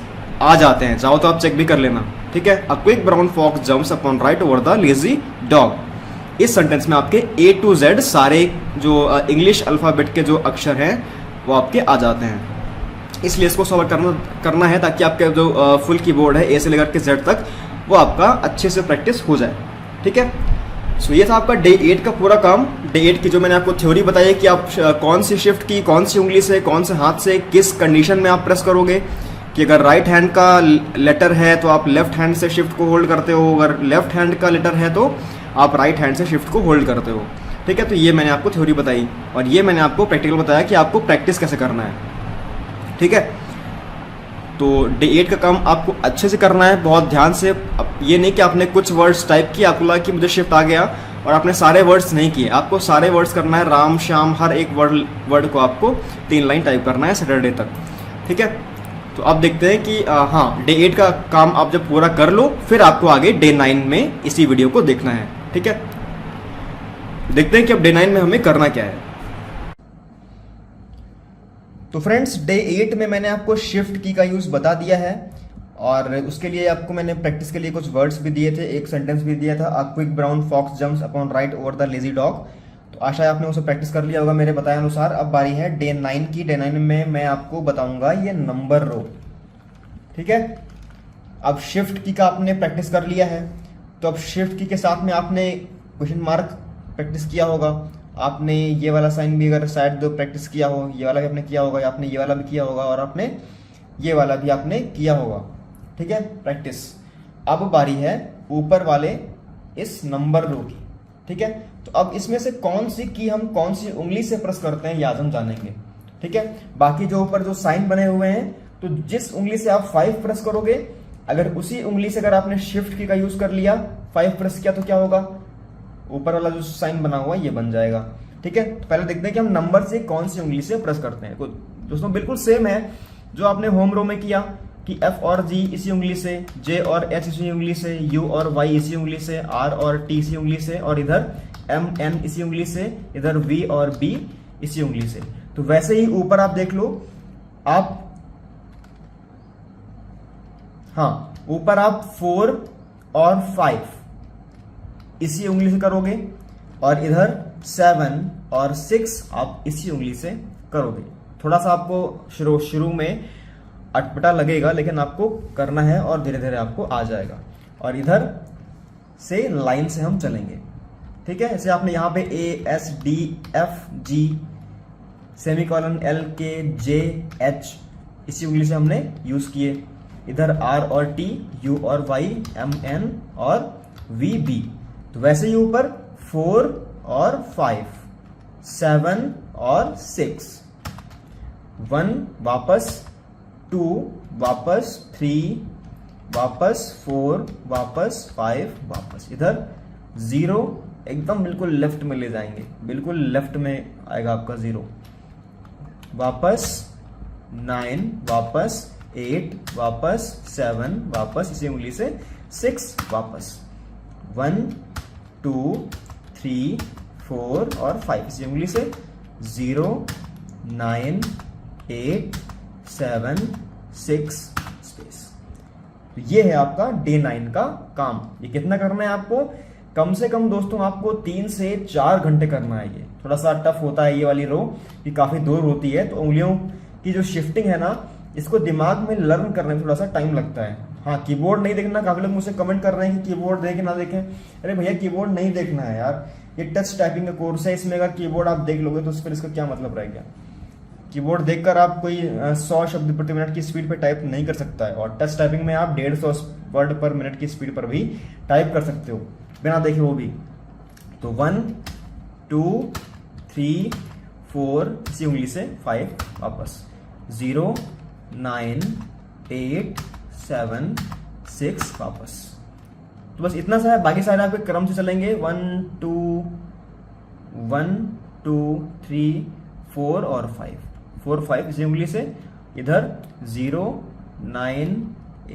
आ जाते हैं। चाहो तो आप चेक भी कर लेना। ठीक है, a quick brown fox jumps upon right over the lazy dog. इस सेंटेंस में आपके ए टू जेड सारे जो इंग्लिश अल्फाबेट के जो अक्षर हैं वो आपके आ जाते हैं। इसलिए इसको सॉल्व करना है ताकि आपके जो फुल कीबोर्ड है ए से लेकर के जेड तक वो आपका अच्छे से प्रैक्टिस हो जाए। ठीक है, सो ये था आपका डे 8 का पूरा काम। डे 8 की जो मैंने आपको थ्योरी बताई है कि आप कौन सी शिफ्ट की कौन सी उंगली से, कौन से हाथ से, किस कंडीशन में आप प्रेस करोगे, कि अगर राइट हैंड का लेटर है तो आप लेफ्ट हैंड से शिफ्ट को होल्ड करते हो, अगर लेफ्ट हैंड का लेटर है तो आप राइट हैंड से शिफ्ट को होल्ड करते हो। ठीक है, तो ये मैंने आपको थ्योरी बताई और ये मैंने आपको प्रैक्टिकल बताया कि आपको प्रैक्टिस कैसे करना है। ठीक है, तो डे 8 का काम आपको अच्छे से करना है, बहुत ध्यान से। ये नहीं कि आपने कुछ वर्ड्स टाइप किए, आपको लगा कि मुझे शिफ्ट आ गया और आपने सारे वर्ड्स नहीं किए। आपको सारे वर्ड्स करना है, राम श्याम हर एक वर्ड को आपको 3 लाइन टाइप करना है सैटरडे तक। ठीक है, तो अब देखते हैं कि हाँ, डे 8 का काम आप जब पूरा कर लो फिर आपको आगे डे 9 में इसी वीडियो को देखना है। ठीक है, देखते हैं कि अब डे 9 में हमें करना क्या है। तो फ्रेंड्स, डे 8 में मैंने आपको शिफ्ट की का यूज बता दिया है और उसके लिए आपको मैंने प्रैक्टिस के लिए कुछ वर्ड्स भी दिए थे, एक सेंटेंस भी दिया था, a quick brown fox jumps upon right over the lazy dog. तो आशा है आपने उसे प्रैक्टिस कर लिया होगा मेरे बताए अनुसार। अब बारी है डे 9 की। डे 9 में मैं आपको बताऊंगा ये नंबर रो। ठीक है, अब शिफ्ट की का आपने प्रैक्टिस कर लिया है, तो अब शिफ्ट की के साथ में आपने क्वेश्चन मार्क प्रैक्टिस किया होगा, आपने ये वाला साइन भी अगर शायद प्रैक्टिस किया हो, ये वाला भी आपने किया होगा, आपने ये वाला भी किया होगा और आपने ये वाला भी आपने किया होगा। ठीक है, प्रैक्टिस। अब बारी है ऊपर वाले इस नंबर रो की। ठीक है, तो अब इसमें से कौन सी की हम कौन सी उंगली से प्रेस करते हैं याद हम जानेंगे। ठीक है, बाकी जो ऊपर जो साइन बने हुए हैं, तो जिस उंगली से आप 5 प्रेस करोगे, अगर उसी उंगली से अगर आपने शिफ्ट की का यूज कर लिया, 5 प्रेस किया, तो क्या होगा, ऊपर वाला जो साइन बना हुआ ये बन जाएगा। ठीक है, तो पहले देखते हैं कि हम नंबर से कौन सी उंगली से प्रेस करते हैं। तो दोस्तों बिल्कुल सेम है जो आपने होम रो में किया कि F और G इसी उंगली से, J और H इसी उंगली से, U और Y इसी उंगली से, R और T इसी उंगली से, और इधर M N इसी उंगली से, इधर V और B इसी उंगली से। तो वैसे ही ऊपर आप देख लो, आप हाँ ऊपर आप 4 और 5 इसी उंगली से करोगे, और इधर 7 और 6 आप इसी उंगली से करोगे। थोड़ा सा आपको शुरू में अटपटा लगेगा, लेकिन आपको करना है और धीरे धीरे आपको आ जाएगा। और इधर से लाइन से हम चलेंगे, ठीक है। जैसे आपने यहाँ पे A S D F G semicolon L K J H इसी उंगली से हमने यूज किए, इधर R और T, U और Y, M N और V B। तो वैसे ही ऊपर 4 और 5, 7 और 6, 1 वापस, 2 वापस, 3 वापस, 4 वापस, 5 वापस, इधर 0 एकदम बिल्कुल लेफ्ट में ले जाएंगे, बिल्कुल लेफ्ट में आएगा आपका 0, वापस 9 वापस, 8 वापस, 7 वापस इसी उंगली से, 6 वापस, 1 2 3 4 और 5 इसी उंगली से, 0 9 8 7 6 स्पेस। तो ये है आपका डे 9 का काम। ये कितना करना है आपको? कम से कम दोस्तों आपको 3 से 4 घंटे करना है। ये थोड़ा सा टफ होता है ये वाली रो, कि काफी दूर होती है, तो उंगलियों की जो शिफ्टिंग है ना, इसको दिमाग में लर्न करने में थोड़ा सा टाइम लगता है। हाँ, कीबोर्ड नहीं देखना। काफी लोग मुझसे कमेंट कर रहे हैं कि कीबोर्ड देखें ना देखें। अरे भैया कीबोर्ड नहीं देखना है यार, ये टच टाइपिंग का कोर्स है, इसमें अगर कीबोर्ड आप देख लोगे तो फिर इसका क्या मतलब रह गया। कीबोर्ड देखकर आप कोई 100 शब्द प्रति मिनट की स्पीड पर टाइप नहीं कर सकता है, और टच टाइपिंग में आप 150 वर्ड पर मिनट की स्पीड पर भी टाइप कर सकते हो बिना देखे वो भी। तो 1 2 3 4 इसी उंगली से 5 वापस, 0 9 8 7 6 वापस। तो बस इतना सा है, बाकी सारे आपके क्रम से चलेंगे। 1 2 3 4 और 5 इसी उंगली से, इधर 0 9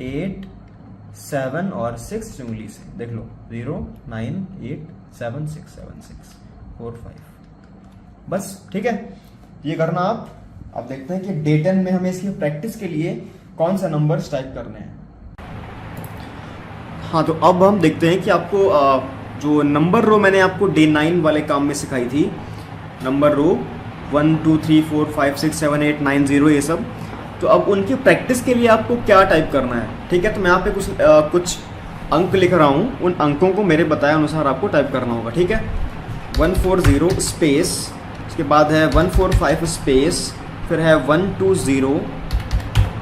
8 7 और 6 इसी उंगली से। देख लो 0 9 8 7 6 7 6 4 5। बस ठीक है, ये करना आप। अब देखते हैं कि डे 10 में हमें इसकी प्रैक्टिस के लिए कौन सा नंबर्स टाइप करने हैं। हाँ, तो अब हम देखते हैं कि आपको जो नंबर रो मैंने आपको डे 9 वाले काम में सिखाई थी, नंबर रो 1 2 3 4 5 6 7 8 9 0 ये सब, तो अब उनकी प्रैक्टिस के लिए आपको क्या टाइप करना है। ठीक है, तो मैं यहाँ पे कुछ अंक लिख रहा हूँ, उन अंकों को मेरे बताए अनुसार आपको टाइप करना होगा। ठीक है, 140 स्पेस, उसके बाद है 145 स्पेस, फिर है 120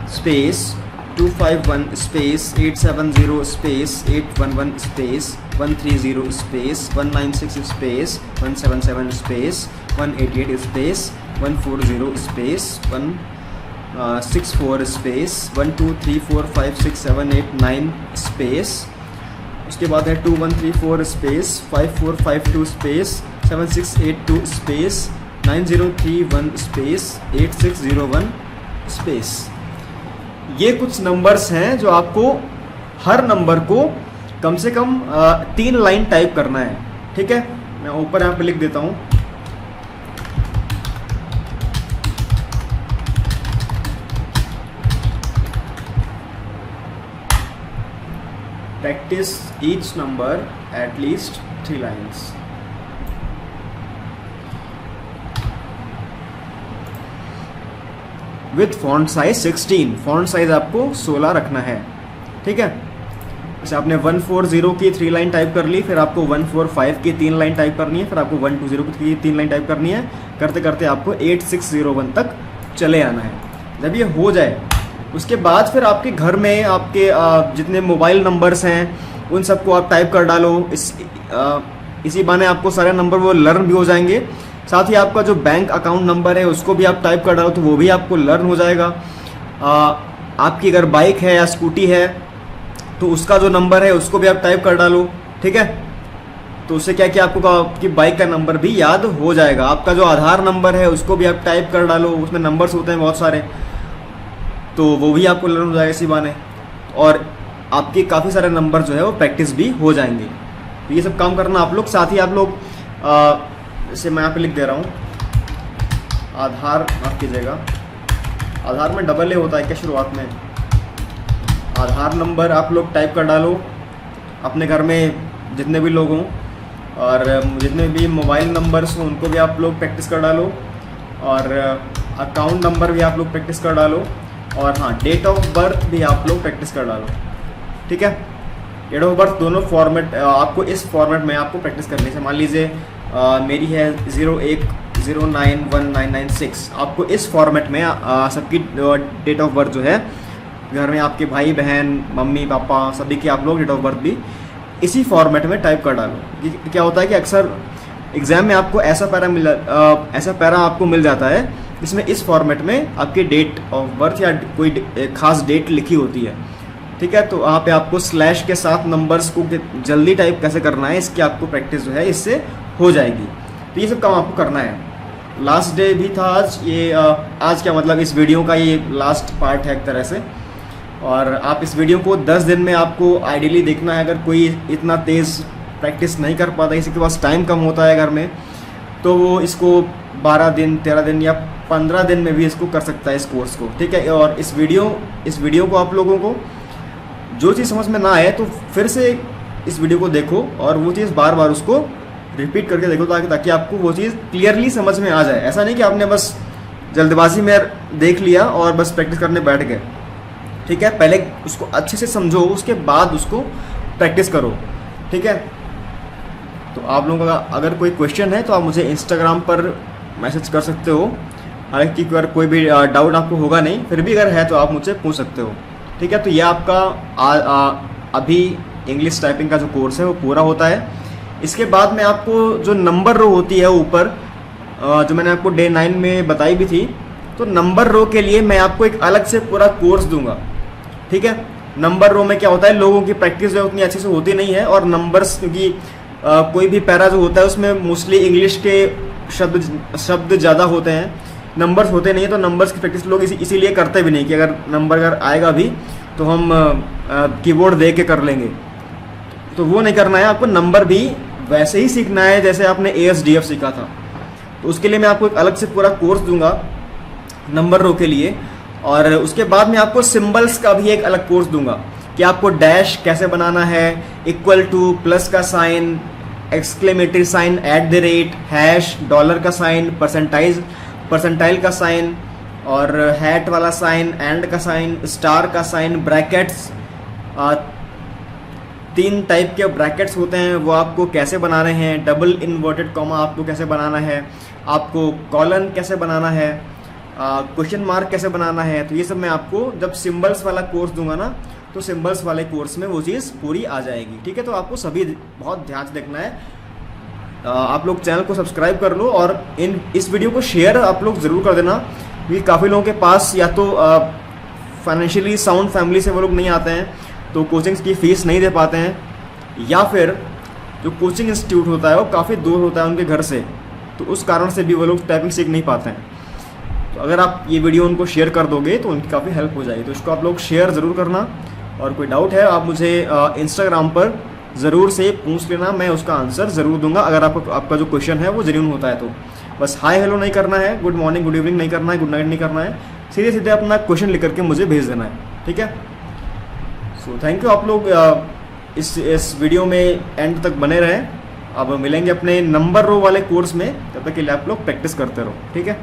space, 251 space, 870 space, 811 space, 130 space, 196 space, 177 space, 188 space, 140 space, 164 space, 1 2 3 4 5 6 7 8 9 space, उसके बाद है 2134 space, 5452 space, 7682 space, 9031 space, 8601 space. ये कुछ नंबर्स हैं जो आपको हर नंबर को कम से कम 3 लाइन टाइप करना है। ठीक है, मैं ऊपर यहाँ पे लिख देता हूँ। Practice each number at least 3 lines. With font size 16, font size आपको 16 रखना है। ठीक है, जैसे आपने 140 की 3 लाइन टाइप कर ली, फिर आपको 145 की 3 लाइन टाइप करनी है, फिर आपको 120 की 3 लाइन टाइप करनी है, करते करते आपको 8601 तक चले आना है। जब ये हो जाए उसके बाद फिर आपके घर में आपके जितने मोबाइल नंबर्स हैं उन सबको आप टाइप कर डालो। इसी बहाने आपको सारे नंबर वो लर्न भी हो जाएंगे। साथ ही आपका जो बैंक अकाउंट नंबर है उसको भी आप टाइप कर डालो, तो वो भी आपको लर्न हो जाएगा। आपकी अगर बाइक है या स्कूटी है तो उसका जो नंबर है उसको भी आप टाइप कर डालो। ठीक है, तो उससे क्या कि आपको आपकी बाइक का नंबर भी याद हो जाएगा। आपका जो आधार नंबर है उसको भी आप टाइप कर डालो, उसमें नंबर्स होते हैं बहुत सारे, तो वो भी आपको लर्न हो जाएगा इसी बहाने, और आपके काफ़ी सारे नंबर जो है वो प्रैक्टिस भी हो जाएंगे। तो ये सब काम करना आप लोग। साथ ही आप लोग जैसे मैं यहाँ पे लिख दे रहा हूँ आधार, माफ कीजिएगा, आधार में डबल ए होता है क्या शुरुआत में? आधार नंबर आप लोग टाइप कर डालो, अपने घर में जितने भी लोग हों और जितने भी मोबाइल नंबर्स हों उनको भी आप लोग प्रैक्टिस कर डालो, और अकाउंट नंबर भी आप लोग प्रैक्टिस कर डालो, और हाँ डेट ऑफ बर्थ भी आप लोग प्रैक्टिस कर डालो। ठीक है, डेट ऑफ बर्थ दोनों फॉर्मेट आपको इस फॉर्मेट में आपको प्रैक्टिस करनी है। मान लीजिए मेरी है 01091996, आपको इस फॉर्मेट में सबकी डेट ऑफ बर्थ जो है, घर में आपके भाई बहन मम्मी पापा सभी की आप लोग डेट ऑफ बर्थ भी इसी फॉर्मेट में टाइप कर डालो। क्या होता है कि अक्सर एग्जाम में आपको ऐसा पैरा आपको मिल जाता है जिसमें इस फॉर्मेट में आपकी डेट ऑफ बर्थ या कोई खास डेट लिखी होती है। ठीक है, तो वहाँ पे आपको स्लैश के साथ नंबर्स को जल्दी टाइप कैसे करना है इसकी आपको प्रैक्टिस जो है इससे हो जाएगी। तो ये सब काम आपको करना है। लास्ट डे भी था आज, ये आज क्या मतलब इस वीडियो का ये लास्ट पार्ट है एक तरह से, और आप इस वीडियो को 10 दिन में आपको आइडियली देखना है। अगर कोई इतना तेज़ प्रैक्टिस नहीं कर पाता, किसी के पास टाइम कम होता है घर में, तो वो इसको 12 दिन 13 दिन या 15 दिन में भी इसको कर सकता है इस कोर्स को। ठीक है, और इस वीडियो को आप लोगों को जो चीज़ समझ में ना आए तो फिर से इस वीडियो को देखो और वो चीज़ बार बार उसको रिपीट करके देखो, ताकि आपको वो चीज़ क्लियरली समझ में आ जाए। ऐसा नहीं कि आपने बस जल्दबाजी में देख लिया और बस प्रैक्टिस करने बैठ गए। ठीक है, पहले उसको अच्छे से समझो, उसके बाद उसको प्रैक्टिस करो। ठीक है, तो आप लोगों का अगर कोई क्वेश्चन है तो आप मुझे इंस्टाग्राम पर मैसेज कर सकते हो। हालांकि अगर कोई भी डाउट आपको होगा नहीं, फिर भी अगर है तो आप मुझसे पूछ सकते हो। ठीक है, तो ये आपका अभी इंग्लिश टाइपिंग का जो कोर्स है वो पूरा होता है। इसके बाद में आपको जो नंबर रो होती है ऊपर, जो मैंने आपको डे 9 में बताई भी थी, तो नंबर रो के लिए मैं आपको एक अलग से पूरा कोर्स दूंगा। ठीक है, नंबर रो में क्या होता है, लोगों की प्रैक्टिस जो उतनी अच्छे से होती नहीं है, और नंबर्स क्योंकि कोई भी पैरा जो होता है उसमें मोस्टली इंग्लिश के शब्द ज़्यादा होते हैं, नंबर्स होते नहीं है, तो नंबर्स की प्रैक्टिस लोग इसीलिए करते भी नहीं कि अगर नंबर अगर आएगा भी तो हम कीबोर्ड दे के कर लेंगे, तो वो नहीं करना है। आपको नंबर भी वैसे ही सीखना है जैसे आपने ASDF सीखा था। तो उसके लिए मैं आपको एक अलग से पूरा कोर्स दूंगा नंबर रो के लिए, और उसके बाद में आपको सिंबल्स का भी एक अलग कोर्स दूंगा कि आपको डैश कैसे बनाना है, इक्वल टू, प्लस का sign, exclamatory sign, @ hash, dollar का साइन, परसेंटाइल का साइन, और हैट वाला साइन, एंड का साइन, स्टार का साइन, ब्रैकेट्स, 3 टाइप के ब्रैकेट्स होते हैं वो आपको कैसे बनाने हैं, डबल इन्वर्टेड कॉमा आपको कैसे बनाना है, आपको कॉलन कैसे बनाना है, क्वेश्चन मार्क कैसे बनाना है। तो ये सब मैं आपको जब सिंबल्स वाला कोर्स दूंगा ना, तो सिंबल्स वाले कोर्स में वो चीज़ पूरी आ जाएगी। ठीक है, तो आपको सभी बहुत ध्यान से देखना है। आप लोग चैनल को सब्सक्राइब कर लो, और इस वीडियो को शेयर आप लोग ज़रूर कर देना, क्योंकि काफ़ी लोगों के पास या तो फाइनेंशियली साउंड फैमिली से वो लोग नहीं आते हैं, तो कोचिंग्स की फ़ीस नहीं दे पाते हैं, या फिर जो कोचिंग इंस्टीट्यूट होता है वो काफ़ी दूर होता है उनके घर से, तो उस कारण से भी वो लोग टाइपिंग सीख नहीं पाते हैं। तो अगर आप ये वीडियो उनको शेयर कर दोगे तो उनकी काफ़ी हेल्प हो जाएगी। तो इसको आप लोग शेयर ज़रूर करना, और कोई डाउट है आप मुझे इंस्टाग्राम पर ज़रूर से पूछ लेना, मैं उसका आंसर ज़रूर दूंगा। अगर आपका जो क्वेश्चन है वो जेन्युइन होता है तो बस हाय हेलो नहीं करना है, गुड मॉर्निंग गुड इवनिंग नहीं करना है, गुड नाइट नहीं करना है, सीधे सीधे अपना क्वेश्चन लिख करके मुझे भेज देना है। ठीक है, सो थैंक यू। आप लोग इस वीडियो में एंड तक बने रहें। अब मिलेंगे अपने नंबर रो वाले कोर्स में, तब तक के लिए आप लोग प्रैक्टिस करते रहो। ठीक है।